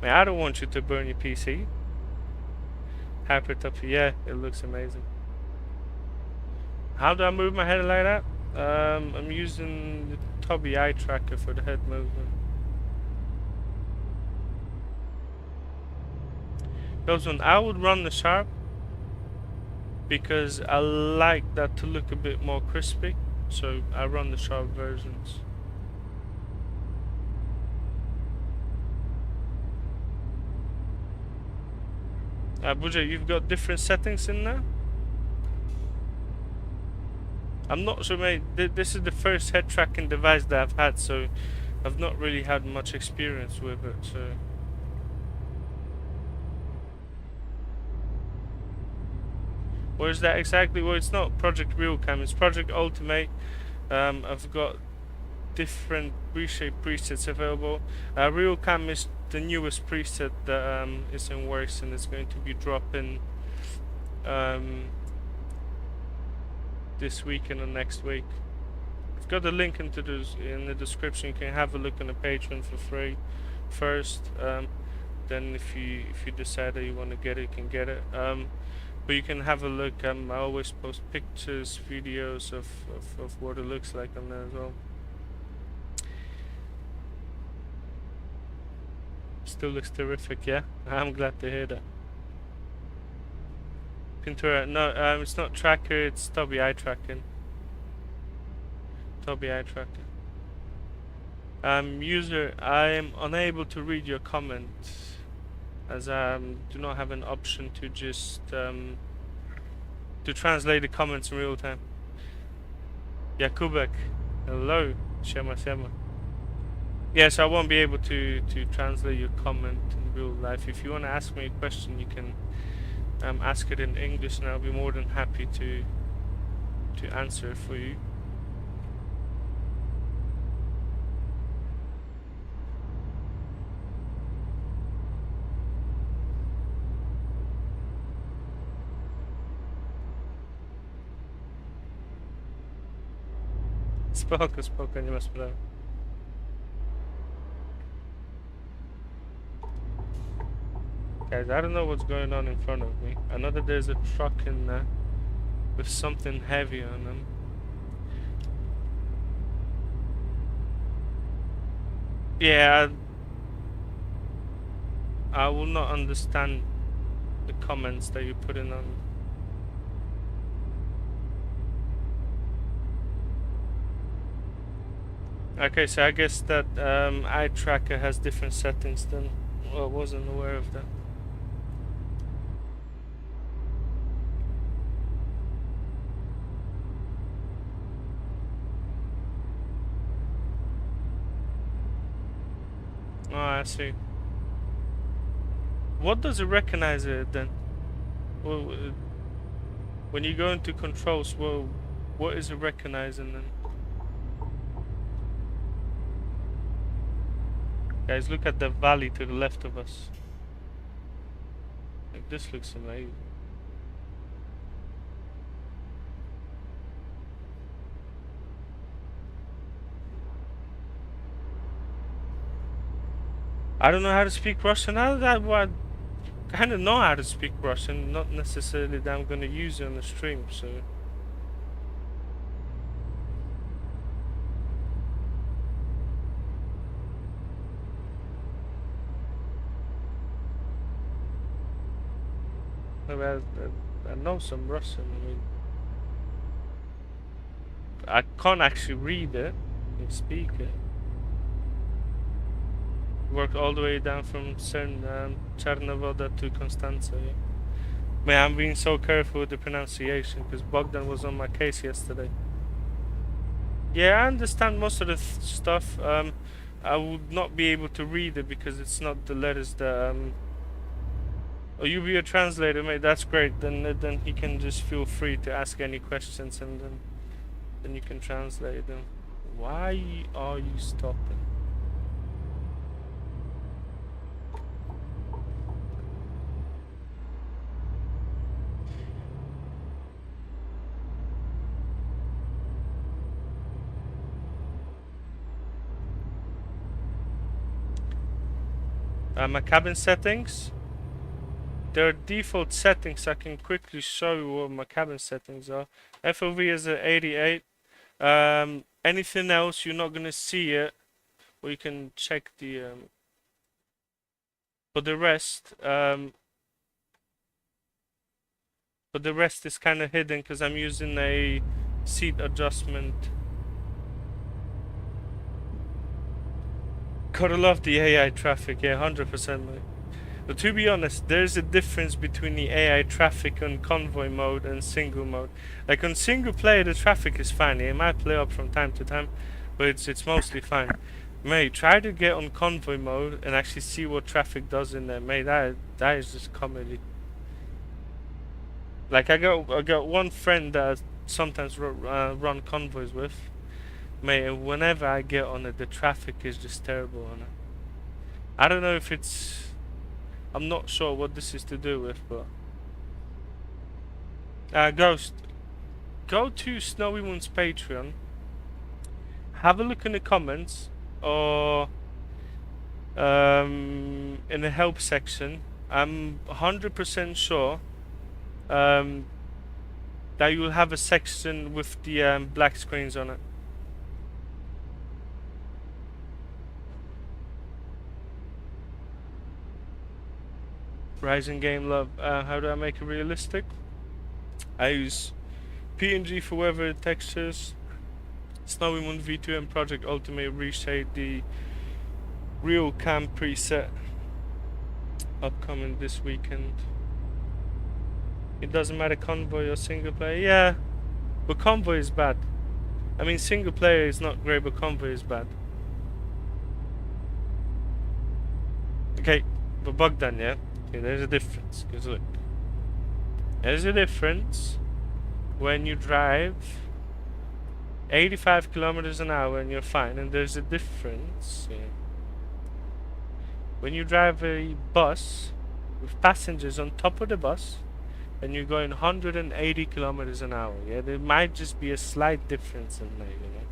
I mean, I don't want you to burn your PC. Hypertopic, yeah, it looks amazing. How do I move my head like that? I'm using the Tobii eye tracker for the head movement. Those one, I would run the sharp because I like that to look a bit more crispy. So I run the sharp versions. Buja, you've got different settings in there? I'm not sure, mate. This is the first head tracking device that I've had, so I've not really had much experience with it. So where's that exactly? Well, it's not Project RealCam, it's Project Ultimate. I've got different ReShade presets available. RealCam is the newest preset that is in works, and it's going to be dropping this week and the next week. I've got the link in the description. You can have a look on the Patreon for free first. Then if you decide that you want to get it, you can get it. But you can have a look. I always post pictures, videos of what it looks like on there as well. Still looks terrific, yeah? I'm glad to hear that. Pintura, no, it's not tracker, it's Tobii eye tracking. Toby eye tracker. User, I am unable to read your comment as I do not have an option to just to translate the comments in real time. Jakubek, hello, Shema Shema. Yes, I won't be able to translate your comment in real life. If you want to ask me a question, you can ask it in English, and I'll be more than happy to answer it for you. Spoko, nie ma sprawy. Guys, I don't know what's going on in front of me. I know that there's a truck in there with something heavy on them. Yeah, I will not understand the comments that you're putting on. Okay, so I guess that eye tracker has different settings then. Well, I wasn't aware of that. Oh, I see. What does it recognize it then? Well, when you go into controls, well, what is it recognizing then? Guys, look at the valley to the left of us. Like, this looks amazing. I don't know how to speak Russian. I kind of know how to speak Russian, not necessarily that I'm going to use it on the stream, so... I know some Russian. I mean, I can't actually read it and speak it. Worked all the way down from Czernowoda to Konstanza. Yeah. Man, I'm being so careful with the pronunciation because Bogdan was on my case yesterday. Yeah, I understand most of the stuff. I would not be able to read it because it's not the letters that. Oh, you be a translator, mate. That's great. Then he can just feel free to ask any questions, and then you can translate them. Why are you stopping? My cabin settings. There are default settings. I can quickly show you what my cabin settings are. FOV is at 88. Anything else, you're not gonna see it. Or you can check the. For the rest, is kind of hidden because I'm using a seat adjustment. Gotta love the AI traffic, yeah, 100%, mate. But to be honest, there's a difference between the AI traffic on convoy mode and single mode. Like on single player, the traffic is fine. It might play up from time to time, but it's mostly fine. Mate, try to get on convoy mode and actually see what traffic does in there. Mate, that is just comedy. Like I got one friend that I sometimes run convoys with. Mate, and whenever I get on it, the traffic is just terrible on it. I don't know if it's... I'm not sure what this is to do with, but... Ghost, go to Snowy Moon's Patreon. Have a look in the comments, or... in the help section. I'm 100% sure that you will have a section with the black screens on it. Rising Game Love. How do I make it realistic? I use PNG for weather textures, Snowy Moon V2 and Project Ultimate ReShade, the RealCam preset, upcoming this weekend. It doesn't matter convoy or single player. Yeah, but convoy is bad. I mean, single player is not great, but convoy is bad. Okay, but Bogdan, yeah? Okay, there's a difference. Because look, there's a difference when you drive 85 kilometers an hour and you're fine, and there's a difference when you drive a bus with passengers on top of the bus and you're going 180 kilometers an hour. Yeah, there might just be a slight difference in there, you know.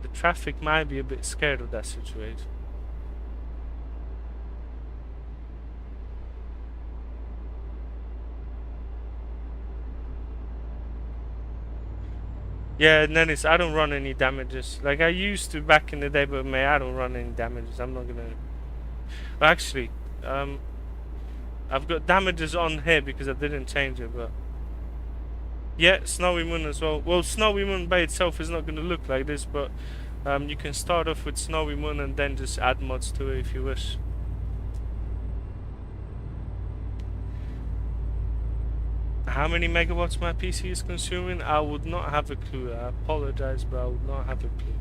The traffic might be a bit scared of that situation. Yeah, and then I don't run any damages. Like I used to back in the day, but I don't run any damages. I'm not gonna. Well, actually, I've got damages on here because I didn't change it, but yeah, Snowy Moon as well. Well, Snowy Moon by itself is not gonna look like this, but you can start off with Snowy Moon and then just add mods to it if you wish. How many megawatts my PC is consuming? I would not have a clue. I apologize, but I would not have a clue.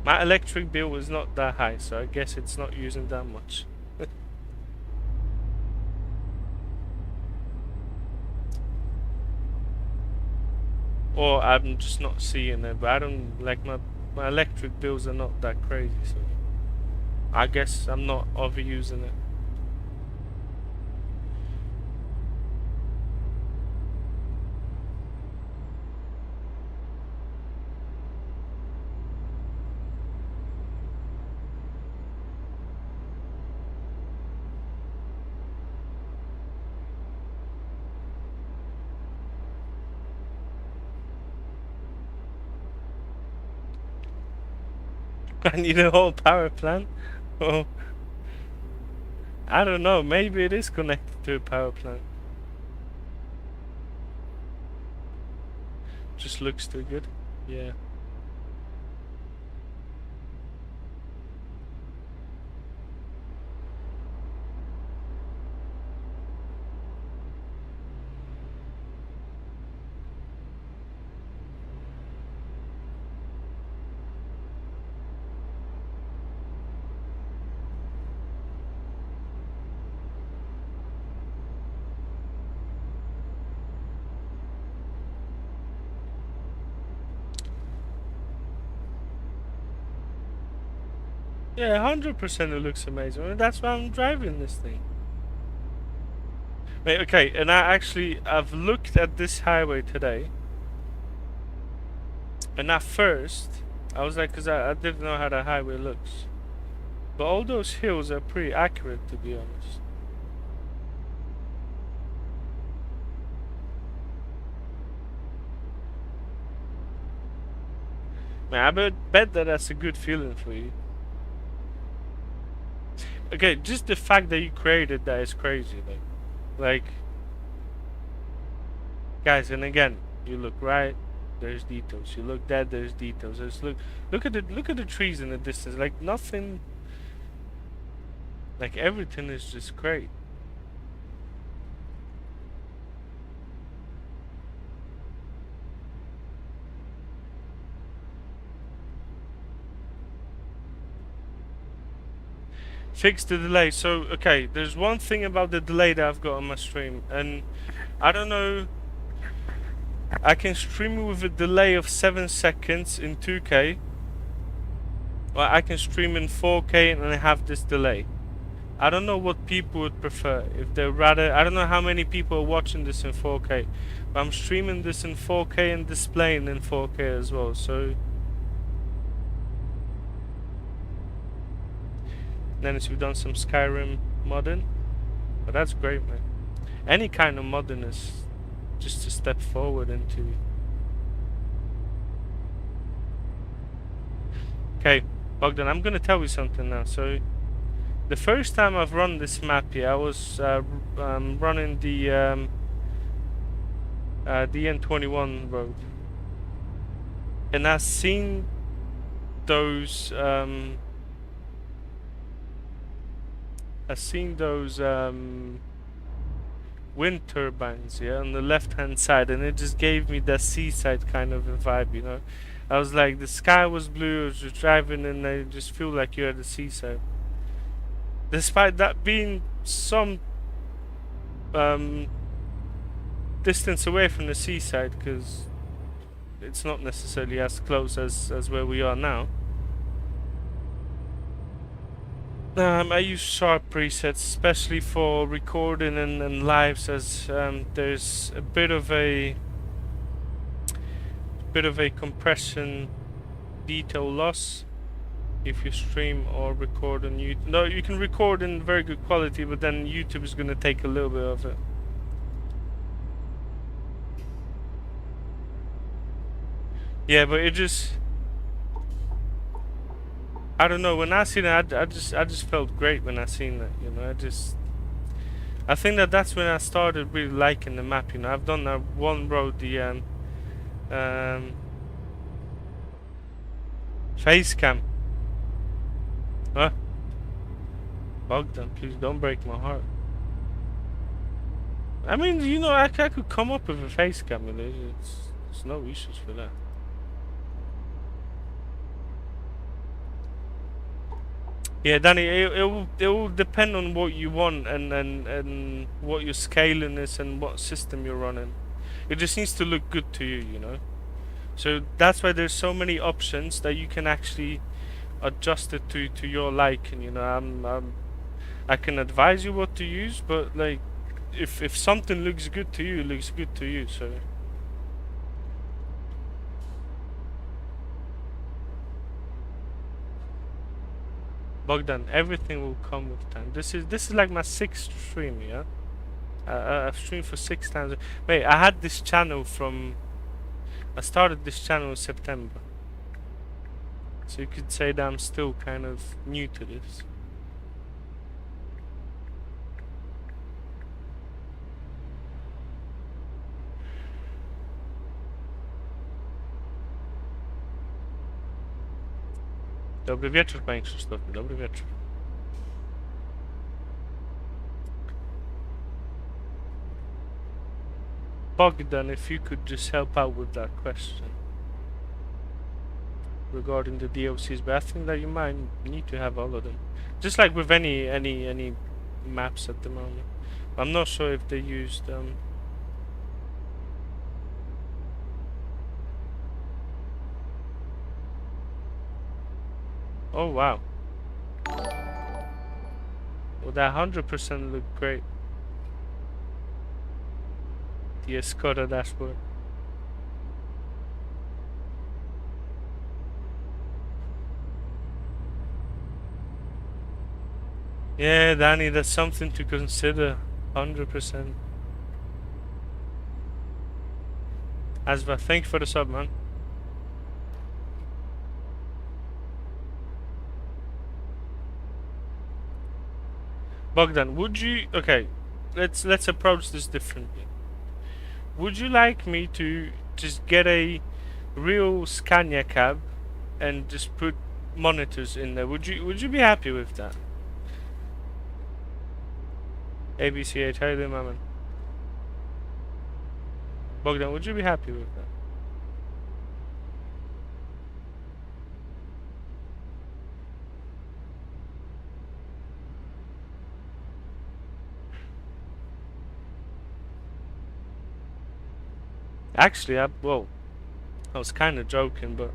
My electric bill was not that high, so I guess it's not using that much. Or I'm just not seeing it, but I don't like my electric bills are not that crazy, so I guess I'm not overusing it. I need a whole power plant. Oh, I don't know. Maybe it is connected to a power plant. Just looks too good. Yeah. Yeah, 100% it looks amazing. I mean, that's why I'm driving this thing. Wait, okay, and I've looked at this highway today. And at first, I was like, because I didn't know how the highway looks. But all those hills are pretty accurate, to be honest. Man, I bet that that's a good feeling for you. Okay, just the fact that you created that is crazy. Like, guys, and again, you look right, there's details. You look dead, there's details. Look at the trees in the distance. Like nothing. Like everything is just great. Fix the delay. So, okay, there's one thing about the delay that I've got on my stream, and I don't know. I can stream with a delay of 7 seconds in 2K, or I can stream in 4K and I have this delay. I don't know what people would prefer. If they're rather, I don't know how many people are watching this in 4K, but I'm streaming this in 4K and displaying in 4K as well. So. Then we've done some Skyrim modding, but that's great, man. Any kind of modding is just a step forward into. Okay, Bogdan, I'm gonna tell you something now. So The first time I've run this map here, I was running the N21 road, and I've seen those wind turbines, yeah, on the left hand side, and it just gave me that seaside kind of a vibe, you know. I was like, the sky was blue, I was just driving, and I just feel like you're at the seaside. Despite that being some distance away from the seaside, because it's not necessarily as close as where we are now. I use sharp presets, especially for recording and lives, as there's a bit of a compression detail loss if you stream or record on YouTube. No, you can record in very good quality, but then YouTube is gonna take a little bit of it. Yeah, but it just, I don't know. When I seen it, I just felt great when I seen that. You know, I think that's when I started really liking the map. You know, I've done that one road, the face cam. Huh? Bogdan, please don't break my heart. I mean, you know, I could come up with a face cam. There's no issues for that. Yeah, Danny, it will depend on what you want and what your scaling is and what system you're running. It just needs to look good to you, you know. So that's why there's so many options that you can actually adjust it to your liking. You know, I can advise you what to use, but like, if something looks good to you, it looks good to you. So. Bogdan, everything will come with time. This is like my 6th stream, yeah. I've streamed for 6 times. Wait, I had this channel from. I started this channel in September, so you could say that I'm still kind of new to this. Dobry wieczór, panie Krzysztofie. Dobry wieczór. Bogdan, if you could just help out with that question regarding the DLCs, but I think that you might need to have all of them. Just like with any maps at the moment. I'm not sure if they used Oh wow. Well, that 100% looked great. The Escoda dashboard. Yeah, Danny, that's something to consider. 100%. Asva, thanks for the sub, man. Bogdan, would you... Okay, let's approach this differently. Would you like me to just get a real Scania cab and just put monitors in there? Would you be happy with that? ABC8, how you doing, my man? Bogdan, would you be happy with that? Actually, I was kind of joking, but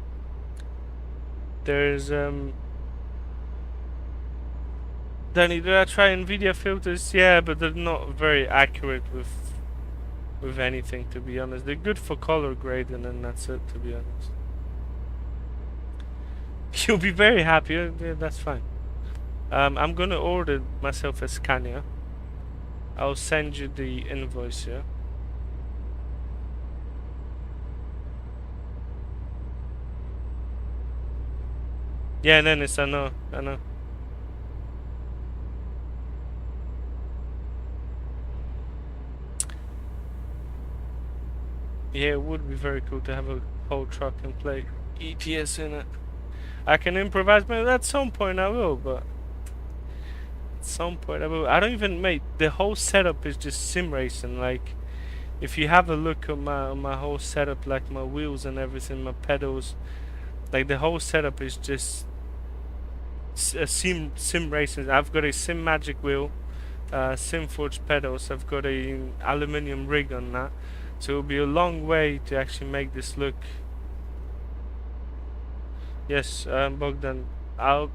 there's Danny, did I try NVIDIA filters? Yeah, but they're not very accurate with anything, to be honest. They're good for color grading, and that's it, to be honest. You'll be very happy. Yeah, that's fine. I'm gonna order myself a Scania. I'll send you the invoice, yeah. Yeah, Dennis, I know. Yeah, it would be very cool to have a whole truck and play ETS in it. I can improvise, maybe at some point I will, but at some point I will. I don't even make the whole setup is just sim racing. Like, if you have a look at my whole setup, like my wheels and everything, my pedals, like the whole setup is just a sim racing. I've got a sim magic wheel, sim forged pedals. I've got a aluminium rig on that, so it'll be a long way to actually make this look. Yes, Bogdan, I'll.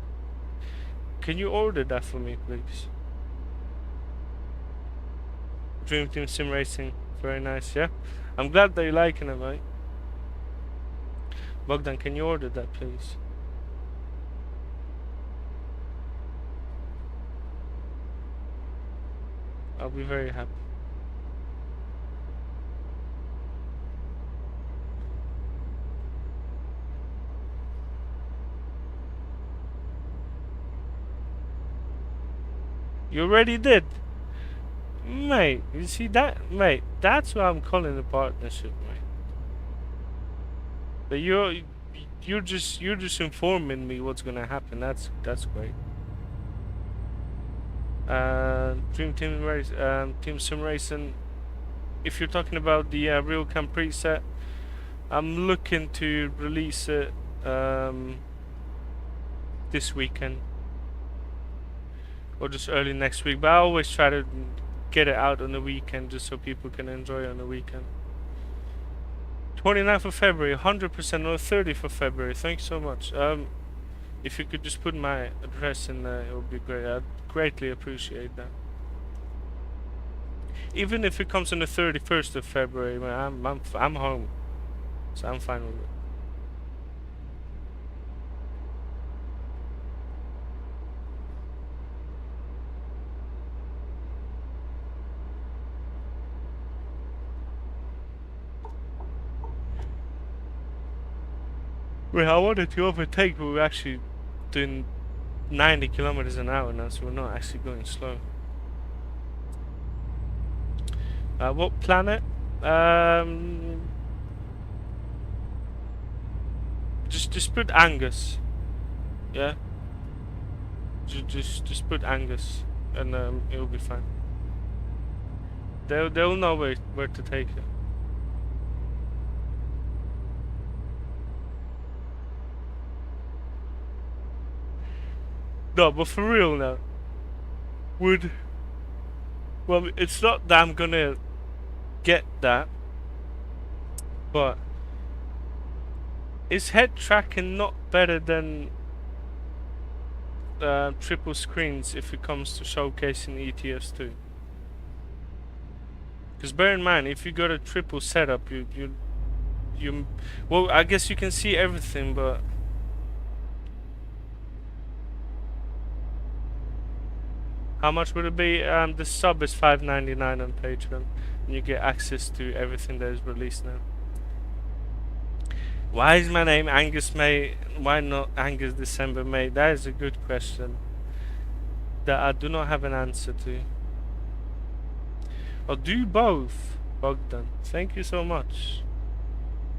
Can you order that for me, please? Dream Team Sim Racing, very nice. Yeah, I'm glad that you're liking it, mate. Bogdan, can you order that, please? I'll be very happy. You already did, mate. You see that, mate? That's what I'm calling a partnership, mate. But you're just informing me what's gonna happen. That's great. Dream Team Race, Team Sim Racing. If you're talking about the RealCam preset, I'm looking to release it this weekend or just early next week. But I always try to get it out on the weekend just so people can enjoy it on the weekend. 29th of February, 100% or 30th of February. Thanks so much. If you could just put my address in there, it would be great. I'd greatly appreciate that. Even if it comes on the 31st of February, man, I'm home, so I'm fine with it. Wait, I wanted to overtake, but we're actually doing 90 kilometers an hour now, so we're not actually going slow. What planet? Just put Angus. Yeah. Just put Angus, and it'll be fine. They'll know where to take it. No, but for real now. Well, it's not that I'm gonna get that, but is head tracking not better than triple screens if it comes to showcasing ETS2? Because bear in mind, if you got a triple setup, you well, I guess you can see everything, but how much would it be? The sub is $5.99 on Patreon, and you get access to everything that is released now. Why is my name Angus May? Why not Angus December May? That is a good question that I do not have an answer to. I'll do both, Bogdan. Thank you so much.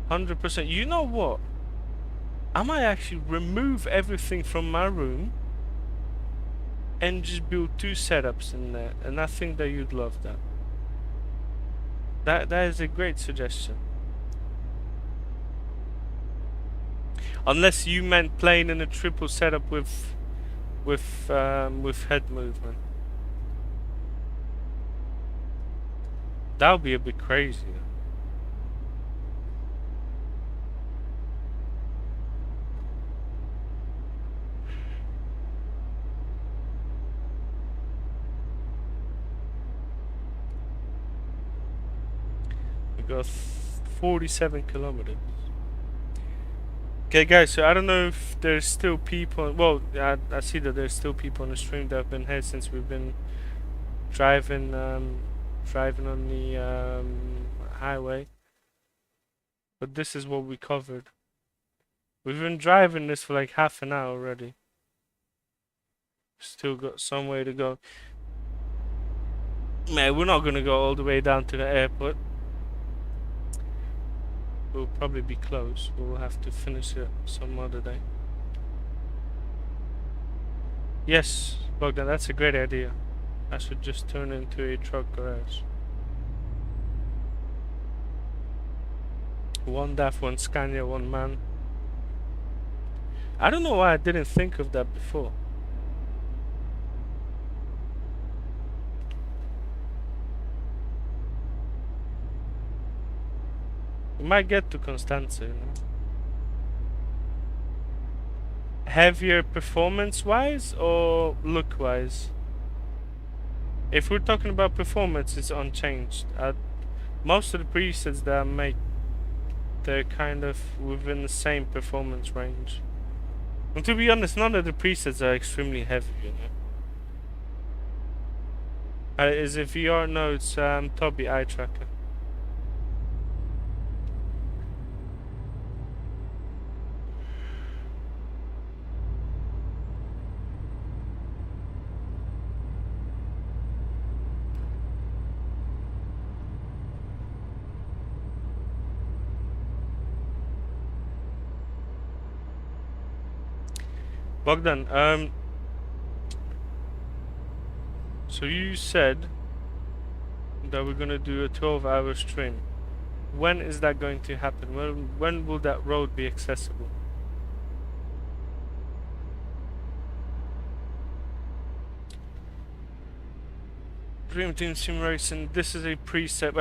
100%. You know what? I might actually remove everything from my room and just build 2 setups in there, and I think that you'd love that. That is a great suggestion. Unless you meant playing in a triple setup with head movement. That would be a bit crazy. We got 47 kilometers. Okay, guys, so I don't know if there's still people. Well, I see that there's still people on the stream that have been here since we've been driving on the highway. But this is what we covered. We've been driving this for like half an hour already. Still got some way to go. Man, we're not gonna go all the way down to the airport. we'll probably be close. We'll have to finish it some other day. Yes, Bogdan, that's a great idea. I should just turn into a truck garage. One DAF, one Scania, one man. I don't know why I didn't think of that before. We might get to Constanza, you know. Heavier performance-wise or look-wise? If we're talking about performance, it's unchanged. Most of the presets that I make, they're kind of within the same performance range. And to be honest, none of the presets are extremely heavy, you know. Is it VR? No, it's Toby Eye Tracker. Bogdan, so you said that we're gonna do a 12-hour stream. When is that going to happen? When will that road be accessible? Dream Team Sim Racing, this is a preset,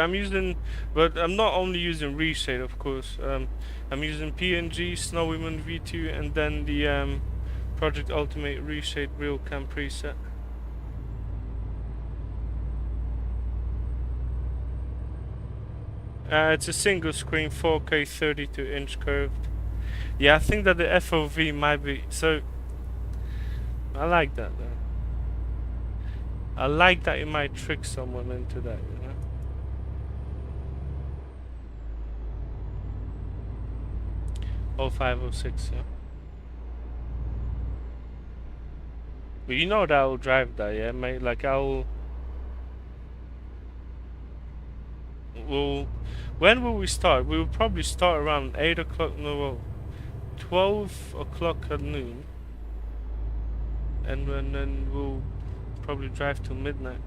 but I'm not only using ReShade, of course. I'm using PNG, Snowyman V2, and then the Project Ultimate ReShade RealCam preset. It's a single screen 4K 32-inch curved. Yeah, I think that the FOV might be... So, I like that though. I like that it might trick someone into that, you know? Oh, 0506, yeah. But you know that I'll drive that, yeah, mate? Like, when will we start? We will probably start around 8 o'clock, no, well, 12 o'clock at noon. And then we'll probably drive till midnight.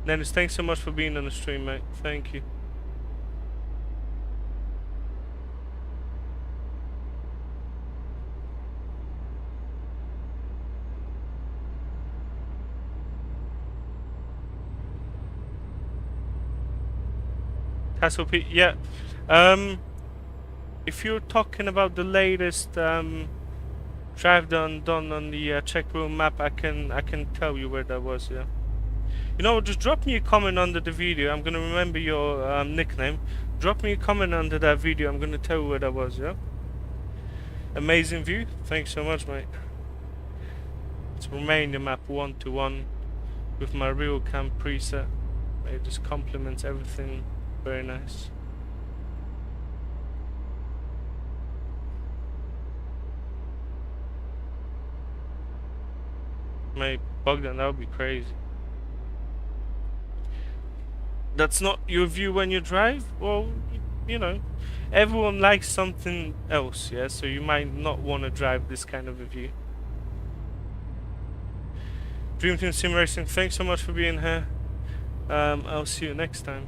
Dennis, thanks so much for being on the stream, mate. Thank you. Castle P, yeah. If you're talking about the latest drive done on the Czech World Map, I can tell you where that was. Yeah. You know, just drop me a comment under the video. I'm gonna remember your nickname. Drop me a comment under that video. I'm gonna tell you where that was. Yeah. Amazing view. Thanks so much, mate. It's Romania Map 1-to-1 with my RealCam preset. It just complements everything. Very nice. Mate, Bogdan, that would be crazy. That's not your view when you drive? Well, you know, everyone likes something else, yeah? So you might not want to drive this kind of a view. Dream Team Sim Racing, thanks so much for being here. I'll see you next time.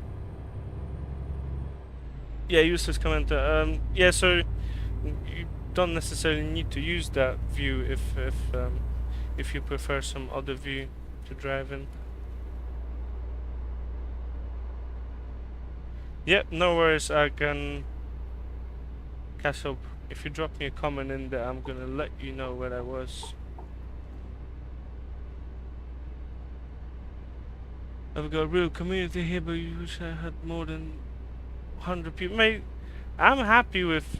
Yeah, useless commenter. Yeah, so you don't necessarily need to use that view if you prefer some other view to drive in. Yeah, no worries. I can catch up. If you drop me a comment in there, I'm gonna let you know where I was. I've got a real community here, but you wish I had more than 100 people. Mate, I'm happy with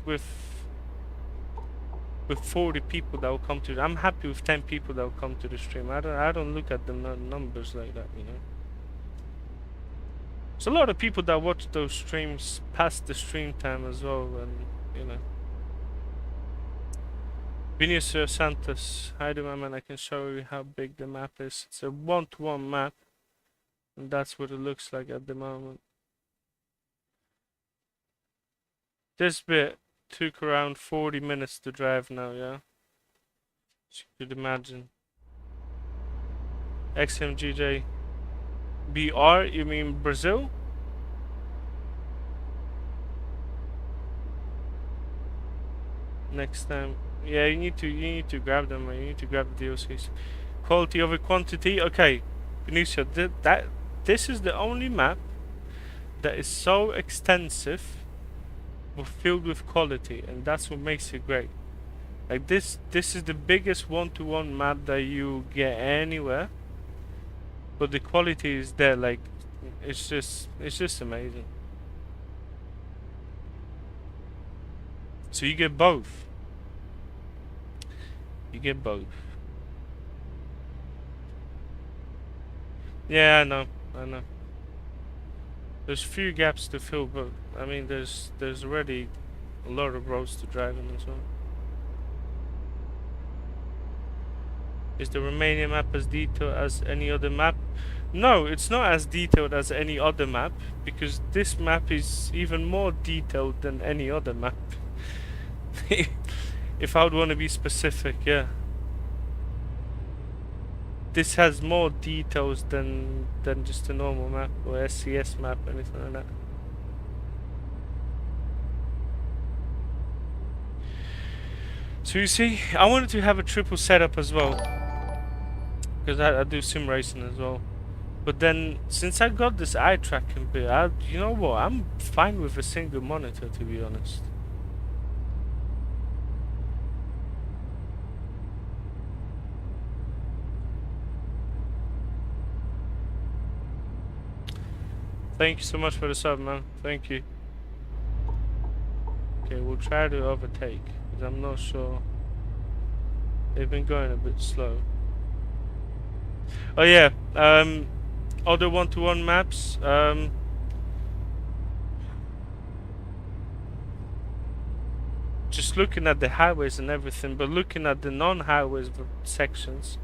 40 people that will come to. I'm happy with 10 people that will come to the stream. I don't look at the numbers like that, you know. There's a lot of people that watch those streams past the stream time as well, and you know. Vinicius Santos, hi there, my man. I can show you how big the map is. It's a 1-to-1 map, and that's what it looks like at the moment. This bit took around 40 minutes to drive now, yeah? As you could imagine. XMGJ. BR, you mean Brazil? Next time. Yeah, you need to grab them, man. You need to grab the DLCs. Quality over quantity. Okay, Benicio, this is the only map that is so extensive but filled with quality, and that's what makes it great. Like this is the biggest one-to-one map that you get anywhere, but the quality is there. Like it's just amazing. So you get both. You get both. Yeah, I know. There's few gaps to fill, but I mean, there's already a lot of roads to drive in as well. Is the Romanian map as detailed as any other map? No, it's not as detailed as any other map, because this map is even more detailed than any other map. If I would want to be specific, yeah. This has more details than just a normal map or SCS map, anything like that. So you see, I wanted to have a triple setup as well, because I do sim racing as well. But then, since I got this eye tracking bit, you know what? I'm fine with a single monitor, to be honest. Thank you so much for the sub, man. Thank you. Okay, we'll try to overtake, because I'm not sure. They've been going a bit slow. Oh yeah, other one-to-one maps. Just looking at the highways and everything, but looking at the non-highways sections,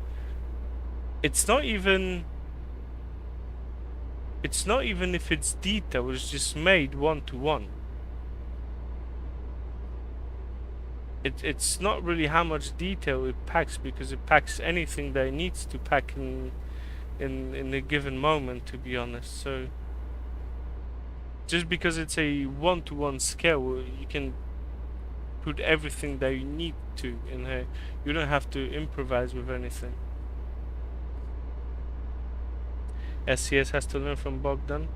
it's not even if it's detailed, it's just made one-to-one. It's not really how much detail it packs, because it packs anything that it needs to pack in a given moment, to be honest. So just because it's a one-to-one scale, you can put everything that you need to in here. You don't have to improvise with anything. SCS has to learn from Bogdan.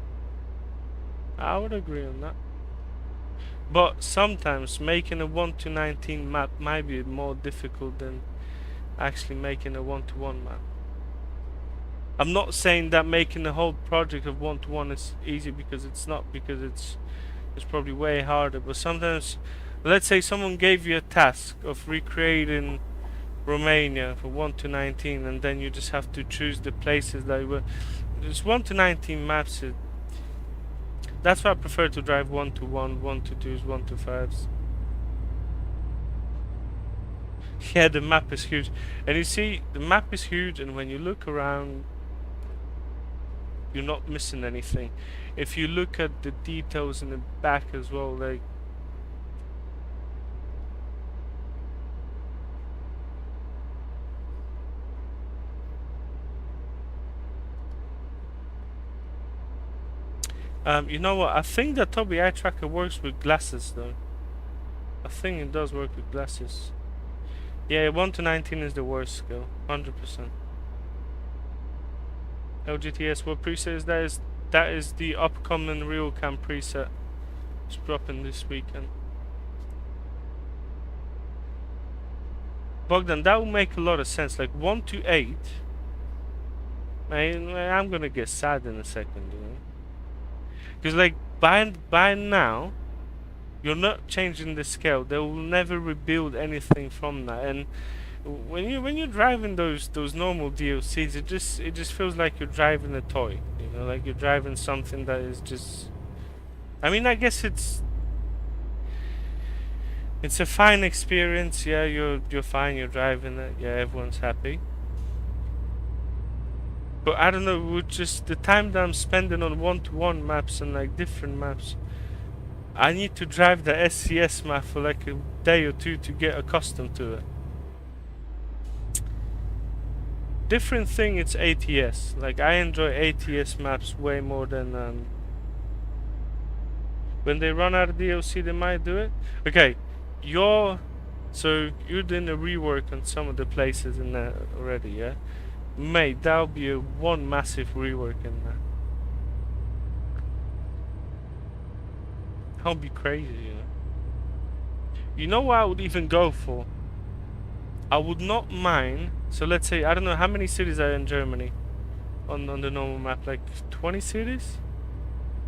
I would agree on that. But sometimes making a 1-to-19 map might be more difficult than actually making a 1-to-1 map. I'm not saying that making the whole project of 1-to-1 is easy, because it's not, because it's probably way harder. But sometimes, let's say someone gave you a task of recreating Romania for 1-to-19, and then you just have to choose the places that you were. There's 1-to-19 maps. That's why I prefer to drive 1-to-1, 1-to-2s, 1-to-5s. Yeah, the map is huge. And you see, the map is huge, and when you look around, you're not missing anything. If you look at the details in the back as well, like, you know what? I think that Tobii Eye Tracker works with glasses, though. I think it does work with glasses. Yeah, 1-to-19 is the worst skill, 100%. LGTS, what preset is that? That is the upcoming RealCam preset. It's dropping this weekend. Bogdan, that will make a lot of sense. Like 1-to-8. I'm gonna get sad in a second, you know. Because like by now, you're not changing the scale. They will never rebuild anything from that. And when you're driving those normal DLCs, it just feels like you're driving a toy. You know, like you're driving something that is just. I mean, I guess it's a fine experience. Yeah, you're fine. You're driving it. Yeah, everyone's happy. But I don't know, with just the time that I'm spending on 1-to-1 maps and like different maps, I need to drive the SCS map for like a day or two to get accustomed to it. Different thing, it's ATS. Like, I enjoy ATS maps way more than when they run out of DLC they might do it. Okay, you're doing a rework on some of the places in there already, yeah? Mate, that'll be one massive rework in there. That'll be crazy, you know. You know what I would even go for? I would not mind. So let's say, I don't know how many cities are in Germany on the normal map, like 20 cities?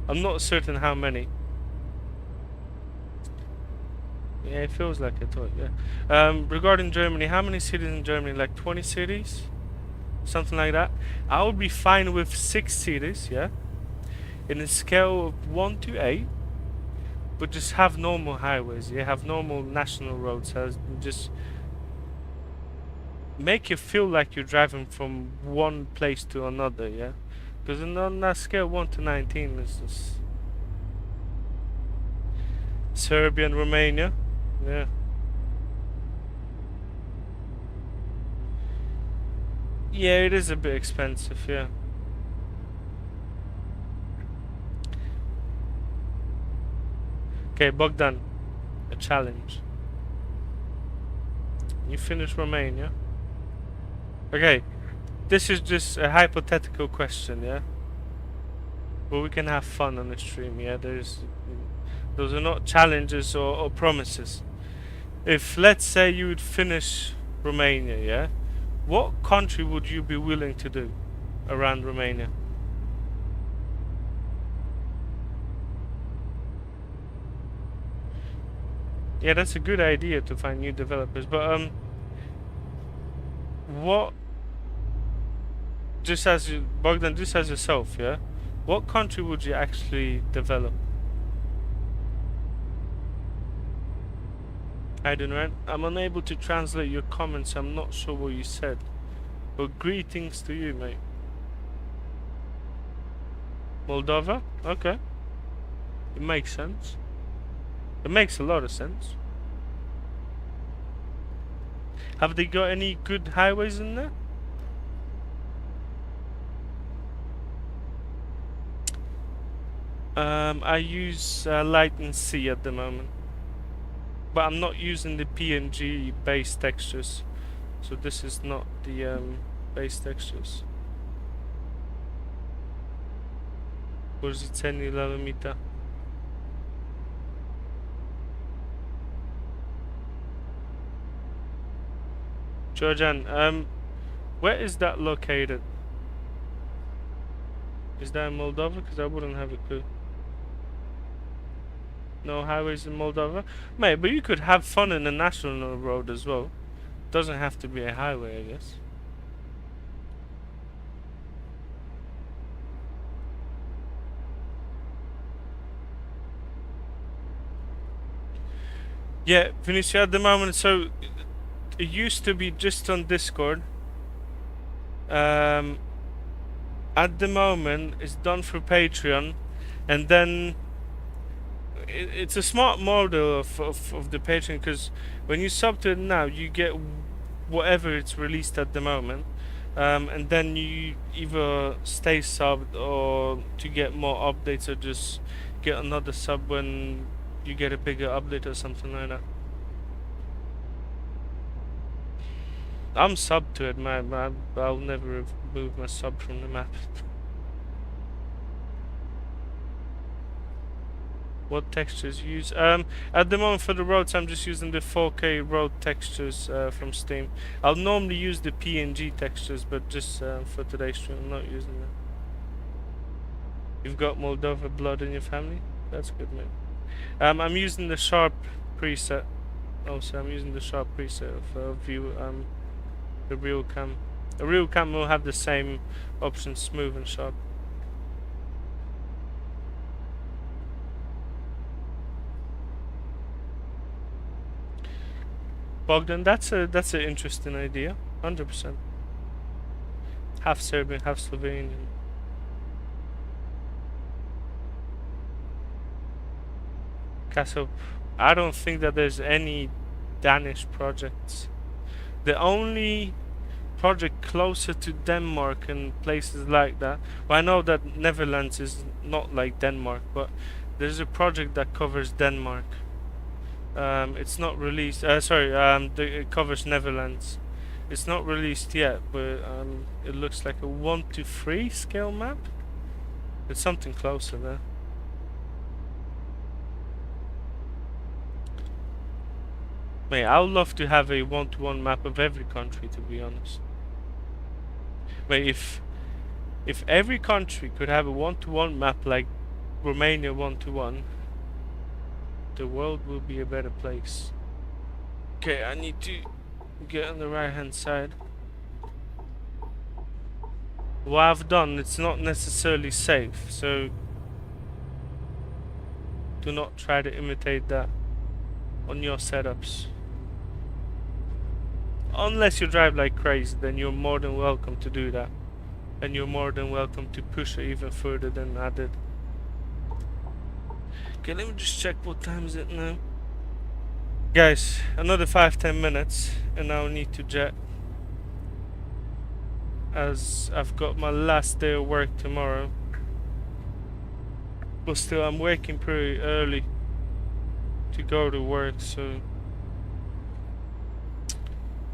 I'm not certain how many. Yeah, it feels like it, yeah. Regarding Germany, how many cities in Germany? Like 20 cities? Something like that. I would be fine with 6 cities, yeah? In a scale of 1 to 8. But just have normal highways, yeah? Have normal national roads. Just make you feel like you're driving from one place to another, yeah? Because on that scale 1 to 19 is just... Serbia and Romania, yeah. Yeah, it is a bit expensive, yeah. Okay, Bogdan, a challenge. You finish Romania. Okay, this is just a hypothetical question, yeah? But we can have fun on the stream, yeah? Those are not challenges or promises. If, let's say, you would finish Romania, yeah? What country would you be willing to do around Romania? Yeah, that's a good idea to find new developers, but what? Just as you, Bogdan, just as yourself, yeah. What country would you actually develop? I don't know. I'm unable to translate your comments. I'm not sure what you said, but greetings to you, mate. Moldova? Okay. It makes sense. It makes a lot of sense. Have they got any good highways in there? I use Light and C at the moment, but I'm not using the PNG base textures, so this is not the base textures. Pozițeni la limita. Georgian, where is that located? Is that in Moldova? Because I wouldn't have a clue. No highways in Moldova? Mate, but you could have fun in a national road as well. Doesn't have to be a highway, I guess. Yeah, Vinicius, at the moment, so it used to be just on Discord. At the moment, it's done through Patreon, and then it's a smart model of the Patreon, because when you sub to it now, you get whatever it's released at the moment, and then you either stay subbed or to get more updates, or just get another sub when you get a bigger update or something like that. I'm subbed to it, man. I'll never remove my sub from the map. What textures use? At the moment for the roads, I'm just using the 4K road textures from Steam. I'll normally use the PNG textures, but just for today's stream, I'm not using them. You've got Moldova blood in your family? That's good, man. I'm using the sharp preset. Also, I'm using the sharp preset of view. The RealCam. The RealCam will have the same options, smooth and sharp. Bogdan, that's an interesting idea. 100%. Half Serbian, half Slovenian. Okay, so I don't think that there's any Danish projects. The only project closer to Denmark and places like that. Well, I know that Netherlands is not like Denmark, but there's a project that covers Denmark. It's not released. It covers Netherlands. It's not released yet, but it looks like a 1:3 scale map. It's something closer there. Mate, I would love to have a 1:1 map of every country, to be honest. Mate, if every country could have a 1:1 map like Romania 1:1, the world will be a better place. Okay, I need to get on the right hand side. What I've done, it's not necessarily safe, so do not try to imitate that on your setups. Unless you drive like crazy, then you're more than welcome to do that. And you're more than welcome to push it even further than I did. Okay, let me just check what time is it now. Guys, another 5-10 minutes and I'll need to jet, as I've got my last day of work tomorrow. But still, I'm waking pretty early to go to work, so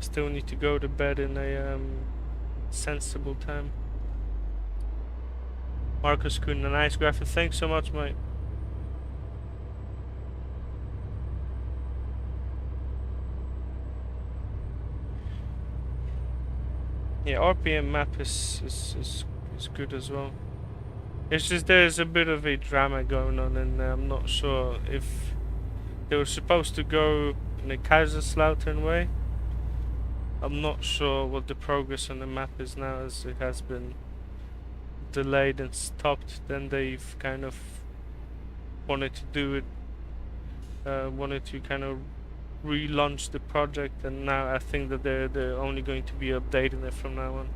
still need to go to bed in a sensible time. Marcus Kuhn, a nice graphic. Thanks so much, mate. Yeah, RPM map is good as well. It's just there's a bit of a drama going on, and I'm not sure if they were supposed to go in a Kaiserslautern way. I'm not sure what the progress on the map is now, as it has been delayed and stopped. Then they've kind of wanted to do it, wanted to kind of relaunch the project, and now I think that they're only going to be updating it from now on.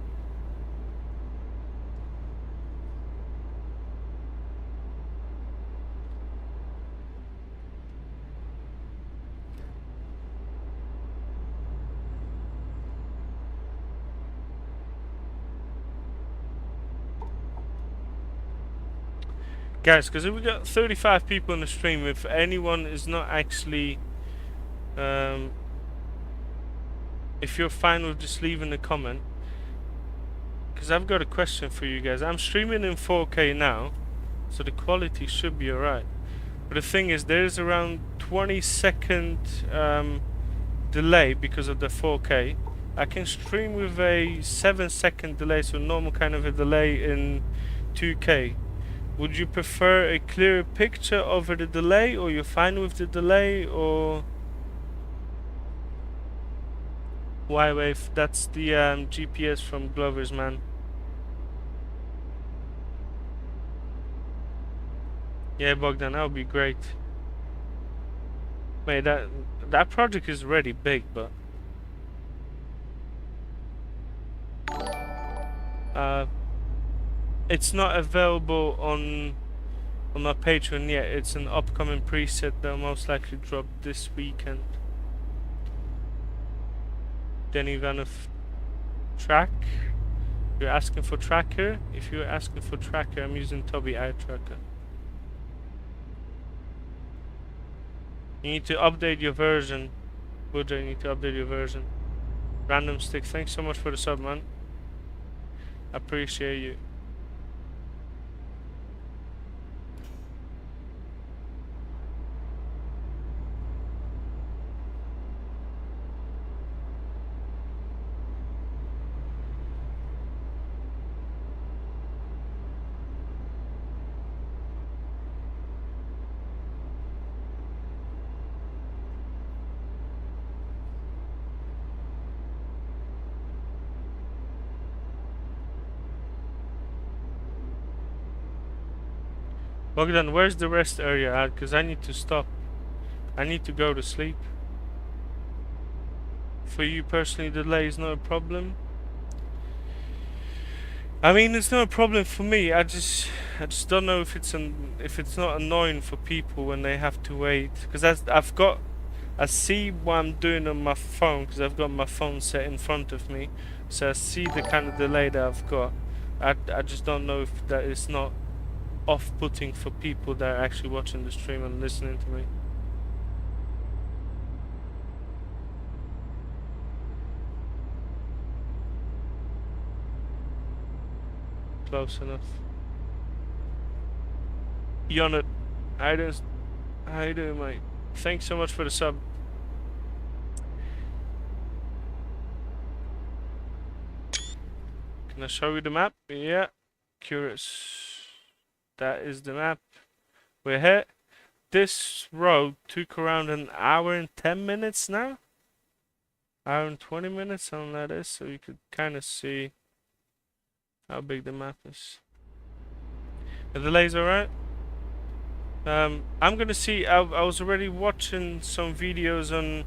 Guys, because we got 35 people in the stream, if anyone is not actually if you're fine with just leaving a comment, because I've got a question for you guys. I'm streaming in 4K now, so the quality should be alright. But the thing is, there's around 20-second delay because of the 4K. I can stream with a 7-second delay, so normal kind of a delay in 2K. Would you prefer a clearer picture over the delay, or you're fine with the delay, or Y-Wave? That's the GPS from Glover's, man. Yeah, Bogdan, that would be great. Mate, that project is already big, but it's not available on my Patreon yet. It's an upcoming preset that'll most likely drop this weekend. Denny Vanov track. You're asking for tracker? If you're asking for tracker, I'm using Tobii Eye Tracker. You need to update your version. Buddha, you need to update your version. Random Stick, thanks so much for the sub, man. I appreciate you. Bogdan, where's the rest area at? Because I need to stop. I need to go to sleep. For you personally, delay is not a problem. I mean, it's not a problem for me. I just don't know if it's not annoying for people when they have to wait. Because I see what I'm doing on my phone because I've got my phone set in front of me, so I see the kind of delay that I've got. I just don't know if that is not off-putting for people that are actually watching the stream and listening to me. Close enough. Yonut, how you doing, mate? Thanks so much for the sub. Can I show you the map? Yeah. Curious. That is the map. We're here. This road took around an hour and 10 minutes now. Hour and 20 minutes, something like this, so you could kind of see how big the map is. The delay's alright. I'm gonna see. I was already watching some videos on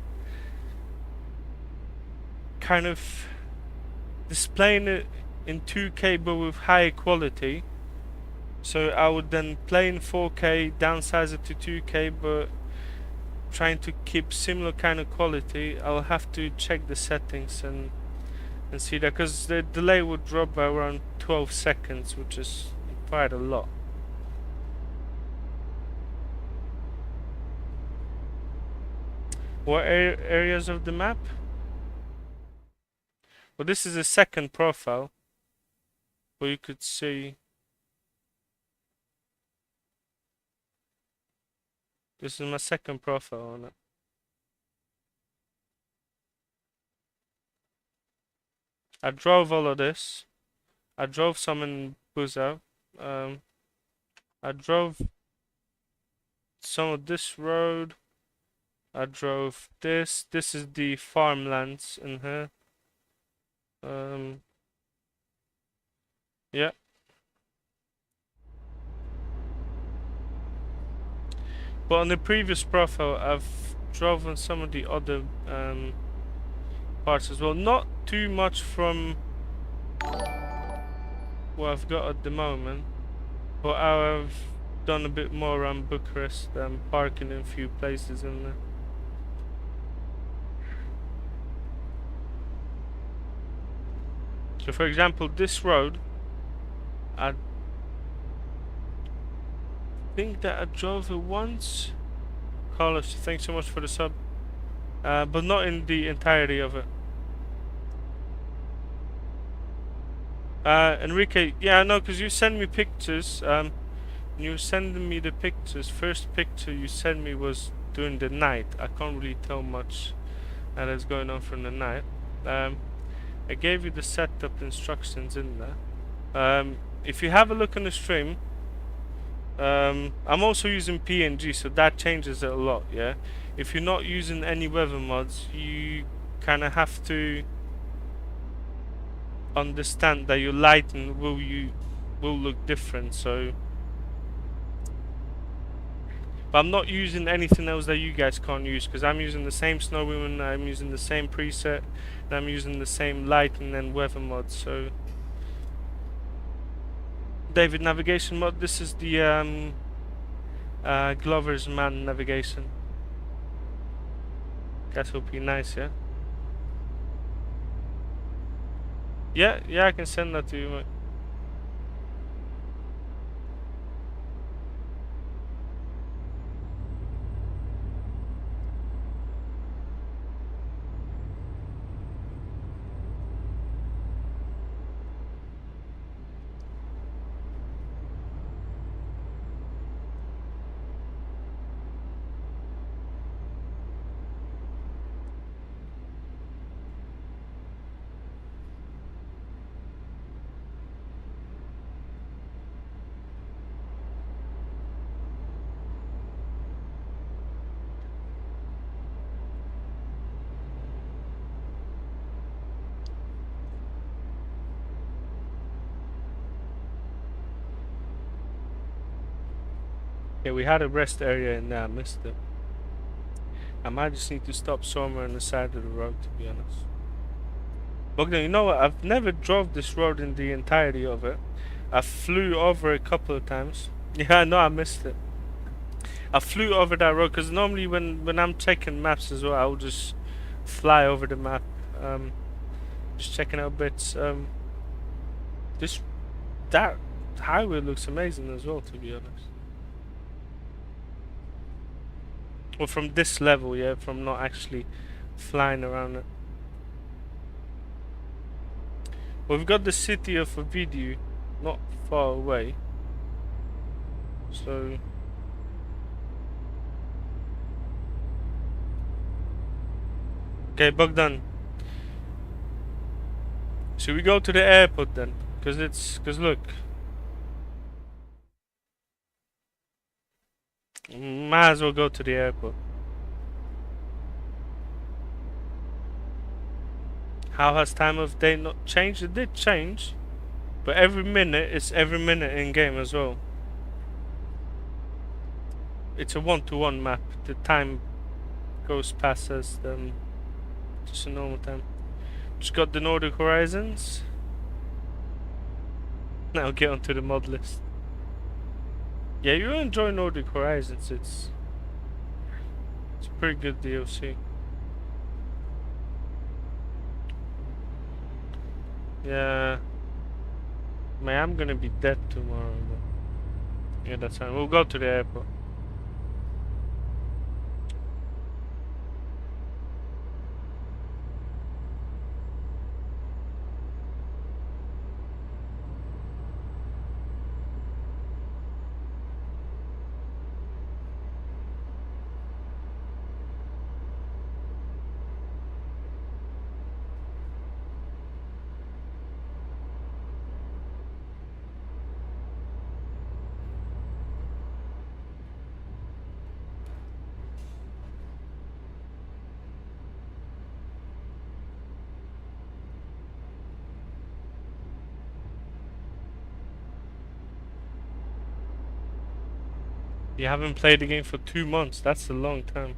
kind of displaying it in 2K but with higher quality. So I would then play in 4K, downsize it to 2K, but trying to keep similar kind of quality. I'll have to check the settings and see that, because the delay would drop by around 12 seconds, which is quite a lot. What areas of the map? Well, this is a second profile, where you could see. This is my second profile on it. I drove all of this. I drove some in Buzau. I drove some of this road. I drove this. This is the farmlands in here. Yeah. But on the previous profile, I've drove on some of the other parts as well. Not too much from what I've got at the moment, but I've done a bit more around Bucharest, parking in a few places in there. So for example, this road, I think that I drove it once. Carlos, thanks so much for the sub. But not in the entirety of it. Enrique, yeah, I know, because you send me pictures. You were sending me the pictures. First picture you sent me was during the night. I can't really tell much that is going on from the night. I gave you the setup instructions in there. If you have a look on the stream, I'm also using PNG, so that changes it a lot, yeah? If you're not using any weather mods, you kind of have to understand that your lighting will look different, so... But I'm not using anything else that you guys can't use, because I'm using the same snow women, I'm using the same preset, and I'm using the same lighting and weather mods, so... David, navigation mod, this is the Glover's Man navigation. Guess will be nice, yeah? Yeah, I can send that to you, mate. Yeah, we had a rest area in there, I missed it. I might just need to stop somewhere on the side of the road, to be honest. Bogdan, you know what? I've never drove this road in the entirety of it. I flew over a couple of times. Yeah, I know I missed it. I flew over that road because normally when I'm checking maps as well, I'll just fly over the map, um, just checking out bits. This that highway looks amazing as well, to be honest. Well, from this level, yeah, from not actually flying around it. Well, we've got the city of Ovidiu not far away, so. Okay, Bogdan. Should we go to the airport then? Cause look, might as well go to the airport. How has time of day not changed? It did change, but every minute is every minute in game as well. It's a one-to-one map. The time goes past as just a normal time. Just got the Nordic Horizons. Now get onto the mod list. Yeah, you enjoy Nordic Horizons. It's a pretty good DLC. Yeah. Man, I'm gonna be dead tomorrow. But yeah, that's fine. We'll go to the airport. You haven't played the game for 2 months. That's a long time.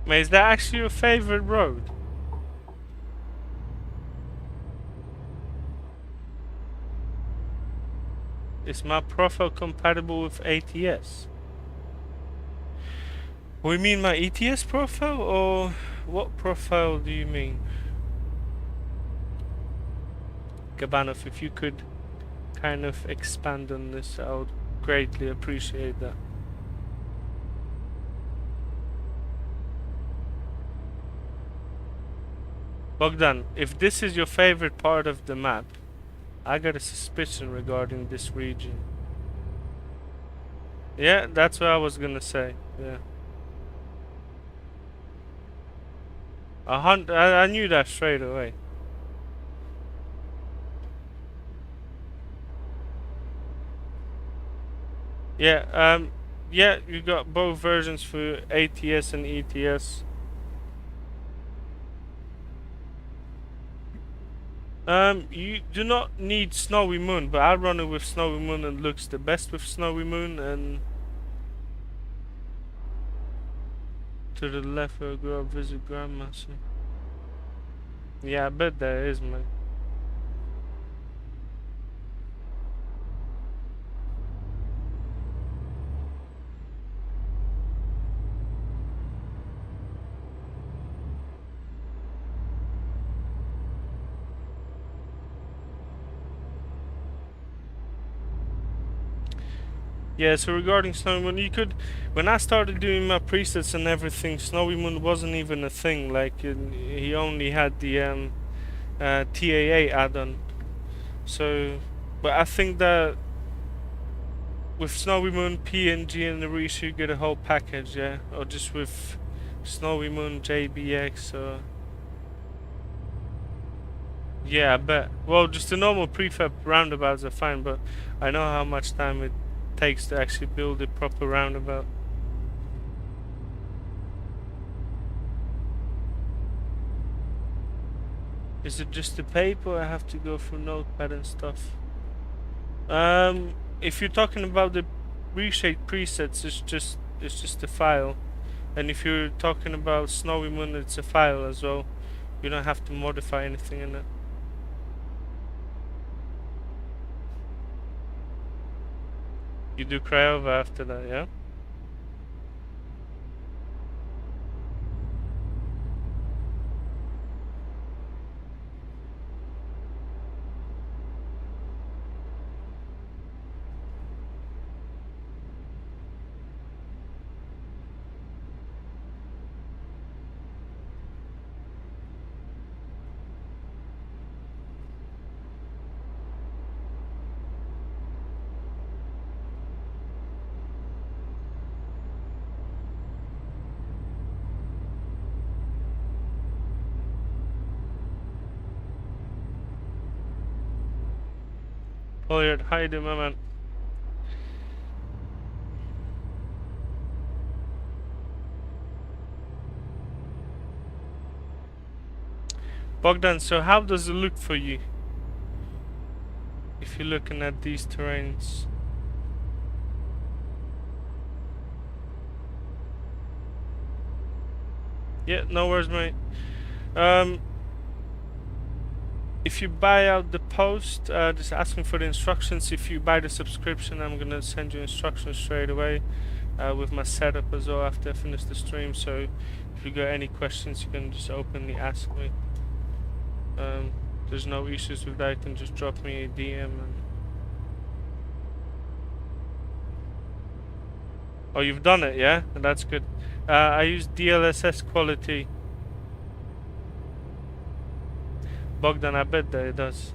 Mate, is that actually your favorite road? Is my profile compatible with ATS? What do you mean, my ETS profile, or what profile do you mean? Gabanov, if you could kind of expand on this, I would greatly appreciate that. Bogdan, if this is your favorite part of the map, I got a suspicion regarding this region. Yeah, that's what I was gonna say. Yeah. I knew that straight away. Yeah, yeah, you got both versions for ATS and ETS. You do not need Snowy Moon, but I run it with Snowy Moon and looks the best with Snowy Moon. And to the left where I grew up, visit Grandma. So. Yeah, I bet there is, man. Yeah, so regarding Snowy Moon, you could, when I started doing my presets and everything, Snowy Moon wasn't even a thing. Like, he only had the TAA add-on. So, but I think that with Snowy Moon, PNG, and the ReShade, you get a whole package, yeah? Or just with Snowy Moon, JBX, or... Yeah, I bet. Well, just the normal prefab roundabouts are fine, but I know how much time it takes to actually build a proper roundabout. Is it just the paper or I have to go through notepad and stuff? If you're talking about the ReShade presets, it's just a file. And if you're talking about Snowy Moon, it's a file as well. You don't have to modify anything in it. You do Craiova after that, yeah? Hilliard, how you doing, my man? Bogdan, so how does it look for you? If you're looking at these terrains. Yeah, no worries, mate. If you buy out the post, just asking for the instructions. If you buy the subscription, I'm gonna send you instructions straight away with my setup as well after I finish the stream. So if you got any questions, you can just openly ask me. There's no issues with that. You can just drop me a DM. Oh, you've done it, yeah? That's good. I use DLSS quality. Bogdan, I bet that it does.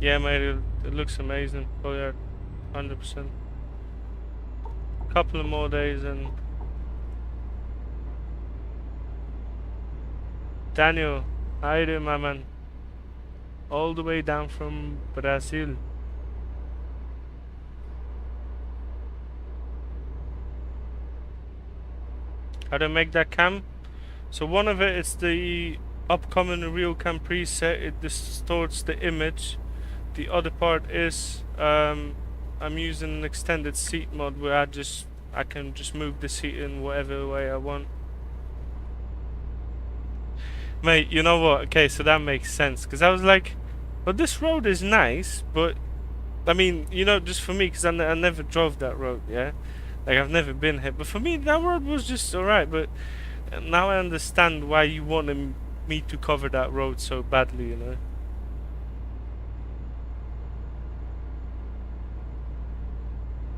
Yeah, mate, it looks amazing. Oh yeah, 100%. Couple of more days and... Daniel, how you doing, my man? All the way down from Brazil. How to make that cam? So one of it is the upcoming RealCam preset. It distorts the image. The other part is I'm using an extended seat mod where I can just move the seat in whatever way I want. Mate, you know what? Okay, so that makes sense. Because I was like, well, this road is nice, but I mean, you know, just for me, because I never drove that road, yeah? Like, I've never been here. But for me, that road was just alright. But now I understand why you wanted me to cover that road so badly, you know?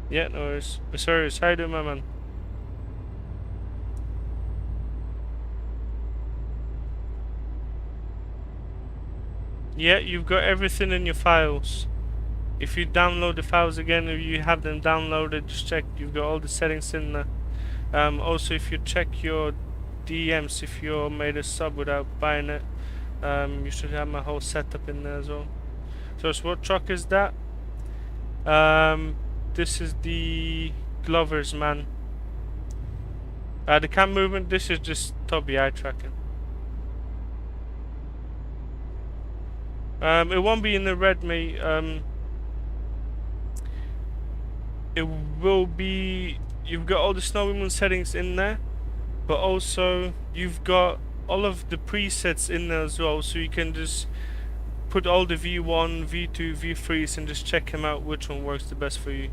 Yeah, no worries. Sorry, how you doing, my man? Yeah, you've got everything in your files. If you download the files again, or you have them downloaded, just check you've got all the settings in there. Also, if you check your DMs, if you made a sub without buying it, you should have my whole setup in there as well. So what truck is that? This is the Glover's man. The cam movement, this is just Toby eye tracking. It won't be in the red, mate. It will be... You've got all the Snowy Moon settings in there, but also you've got all of the presets in there as well, so you can just put all the V1, V2, V3s and just check them out, which one works the best for you.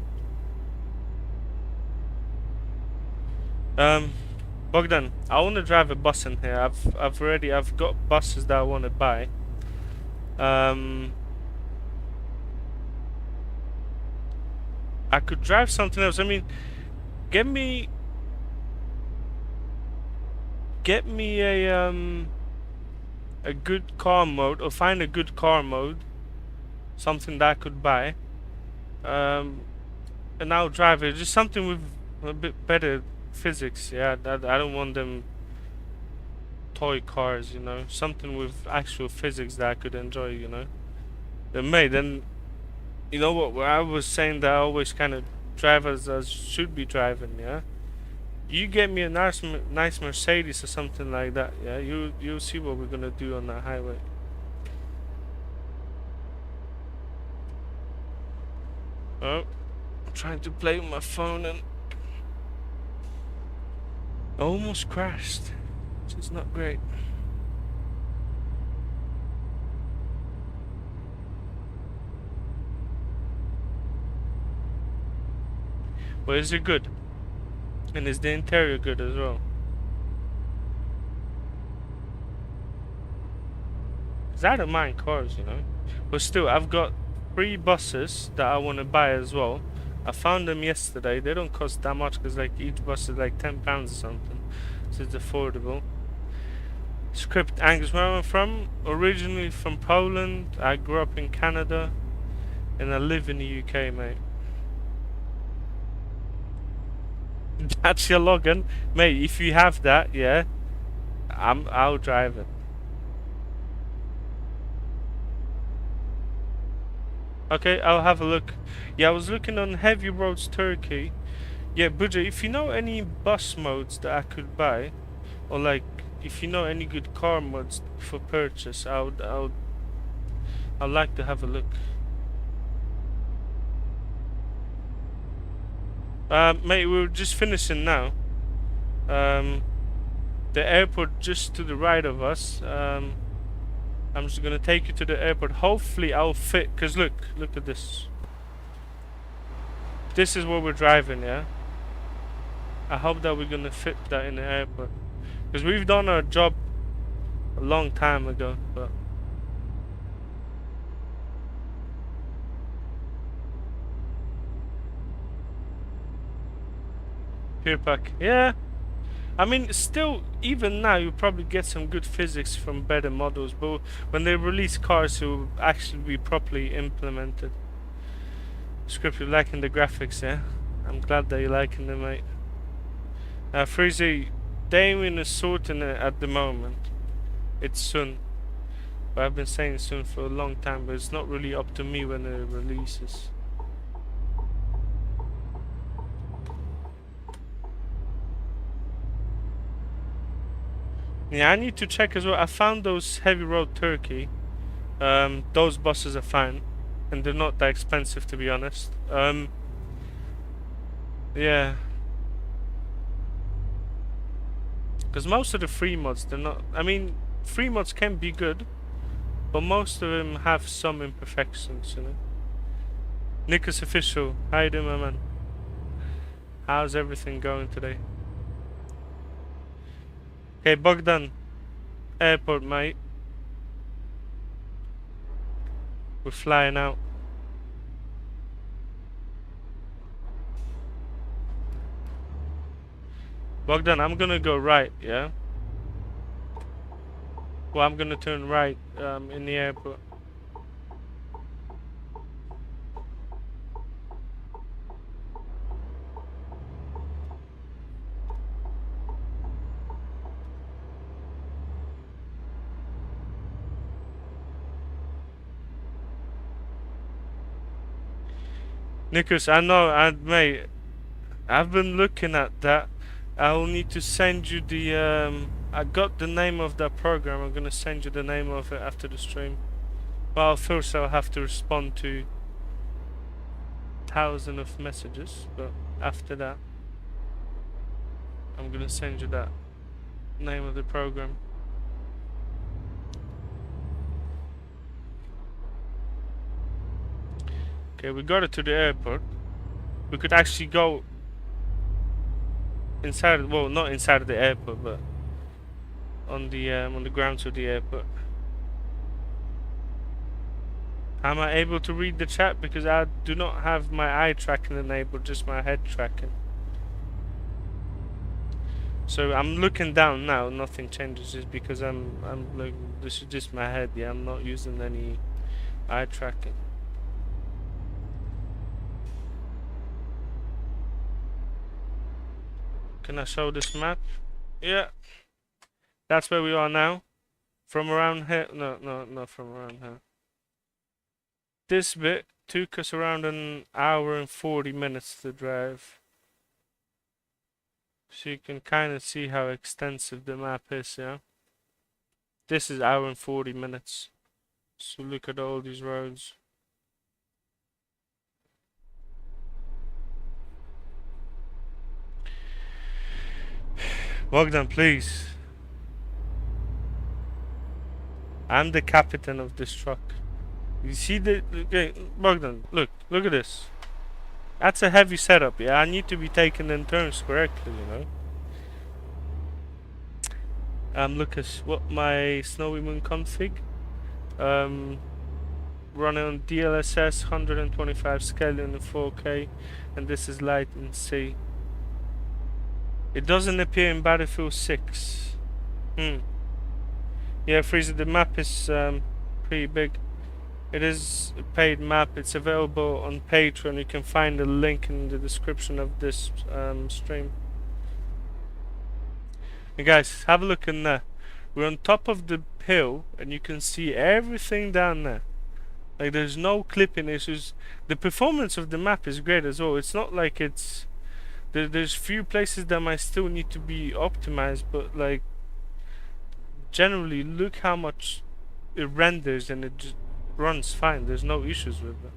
Bogdan, I want to drive a bus in here. I've got buses that I want to buy. I could drive something else. I mean, get me a good car mode, or find a good car mode, something that I could buy, and I'll drive it. Just something with a bit better physics. Yeah, I don't want them toy cars, you know, something with actual physics that I could enjoy, you know. Then mate, then you know what? Where I was saying that I always kind of drive as I should be driving, yeah. You get me a nice Mercedes or something like that, yeah. You'll see what we're gonna do on that highway. Oh, I'm trying to play with my phone and almost crashed, which is not great. But is it good? And is the interior good as well? Cause I don't mind cars, you know. But still, I've got 3 buses that I want to buy as well. I found them yesterday. They don't cost that much because like each bus is like £10 or something, so it's affordable. Script Angus, where I'm from, originally from Poland. I grew up in Canada, and I live in the UK, mate. That's your login, mate. If you have that, yeah, I'll drive it. Okay, I'll have a look. Yeah, I was looking on Heavy Roads Turkey. Yeah, Budja, if you know any bus modes that I could buy, or like if you know any good car mods for purchase, I'd like to have a look. Mate, we're just finishing now. The airport just to the right of us. I'm just gonna take you to the airport. Hopefully I'll fit, cause look at this. This is where we're driving, yeah? I hope that we're gonna fit that in the airport. Cause we've done our job a long time ago, but... Pure pack, yeah. I mean, still, even now, you probably get some good physics from better models, but when they release cars, it will actually be properly implemented. Script, you're liking the graphics, yeah? I'm glad that you're liking them, mate. Freezy, Damien is sorting it at the moment. It's soon. But I've been saying soon for a long time, but it's not really up to me when it releases. Yeah, I need to check as well. I found those Heavy Road Turkey. Those buses are fine, and they're not that expensive, to be honest. Yeah, because most of the free mods, they're not. I mean, free mods can be good, but most of them have some imperfections, you know. Nick is official. How you doing, my man? How's everything going today? Okay, Bogdan, airport, mate. We're flying out. Bogdan, I'm gonna go right, yeah? Well, I'm gonna turn right in the airport. Nicholas, I know, mate, I've been looking at that. I'll need to send you the, I got the name of that program. I'm gonna send you the name of it after the stream. Well, first I'll have to respond to thousands of messages, but after that, I'm gonna send you that name of the program. Okay, we got it to the airport. We could actually go inside, well, not inside of the airport, but on the grounds of the airport. Am I able to read the chat? Because I do not have my eye tracking enabled, just my head tracking. So I'm looking down now, nothing changes, just because I'm like, this is just my head, yeah, I'm not using any eye tracking. Can I show this map? Yeah. That's where we are now. From around here, no, not from around here. This bit took us around an hour and 40 minutes to drive. So you can kind of see how extensive the map is, yeah? This is hour and 40 minutes. So look at all these roads. Bogdan, please. I'm the captain of this truck. You see the... Okay, Bogdan, look at this. That's a heavy setup, yeah? I need to be taken in turns correctly, you know? Look at what my Snowy Moon config. Running on DLSS 125 scaling in 4K, and this is light in C. It doesn't appear in Battlefield 6. Yeah, Freezer, the map is pretty big. It is a paid map. It's available on Patreon. You can find the link in the description of this stream. And guys, have a look in there. We're on top of the hill, and you can see everything down there. Like, there's no clipping issues. The performance of the map is great as well. It's not like it's... There's few places that might still need to be optimized, but like... Generally, look how much it renders, and it just runs fine. There's no issues with it.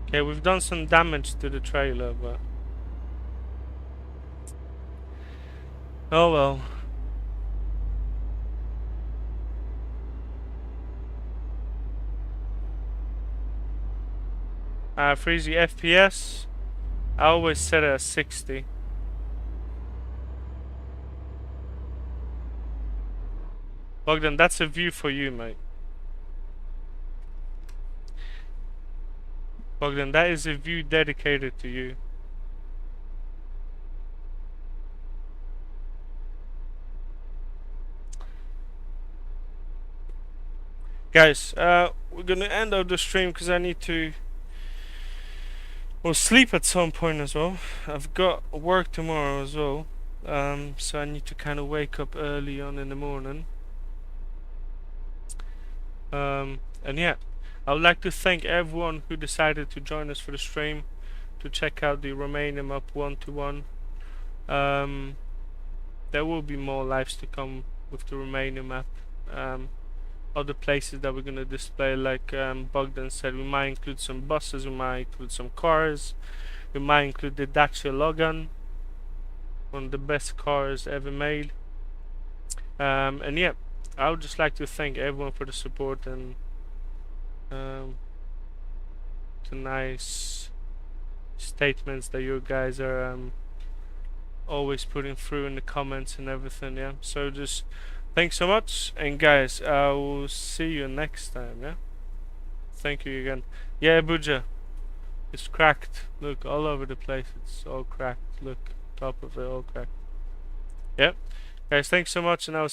Okay, we've done some damage to the trailer, but... Oh well. Freezy FPS, I always set it at 60. Bogdan, that's a view for you, mate. Bogdan, that is a view dedicated to you. Guys, we're gonna end out the stream because I need to sleep at some point as well. I've got work tomorrow as well, so I need to kind of wake up early on in the morning. And yeah, I would like to thank everyone who decided to join us for the stream, to check out the Romania Map 1-to-1. There will be more lives to come with the Romania Map. Other places that we're going to display, like Bogdan said, we might include some buses, we might include some cars, we might include the Dacia Logan, one of the best cars ever made. And yeah, I would just like to thank everyone for the support and the nice statements that you guys are always putting through in the comments and everything. Yeah, so just thanks so much, and guys, I will see you next time. Yeah, thank you again. Yeah, Buja, it's cracked. Look, all over the place, it's all cracked. Look, top of it all cracked. Yep, guys, thanks so much, and I'll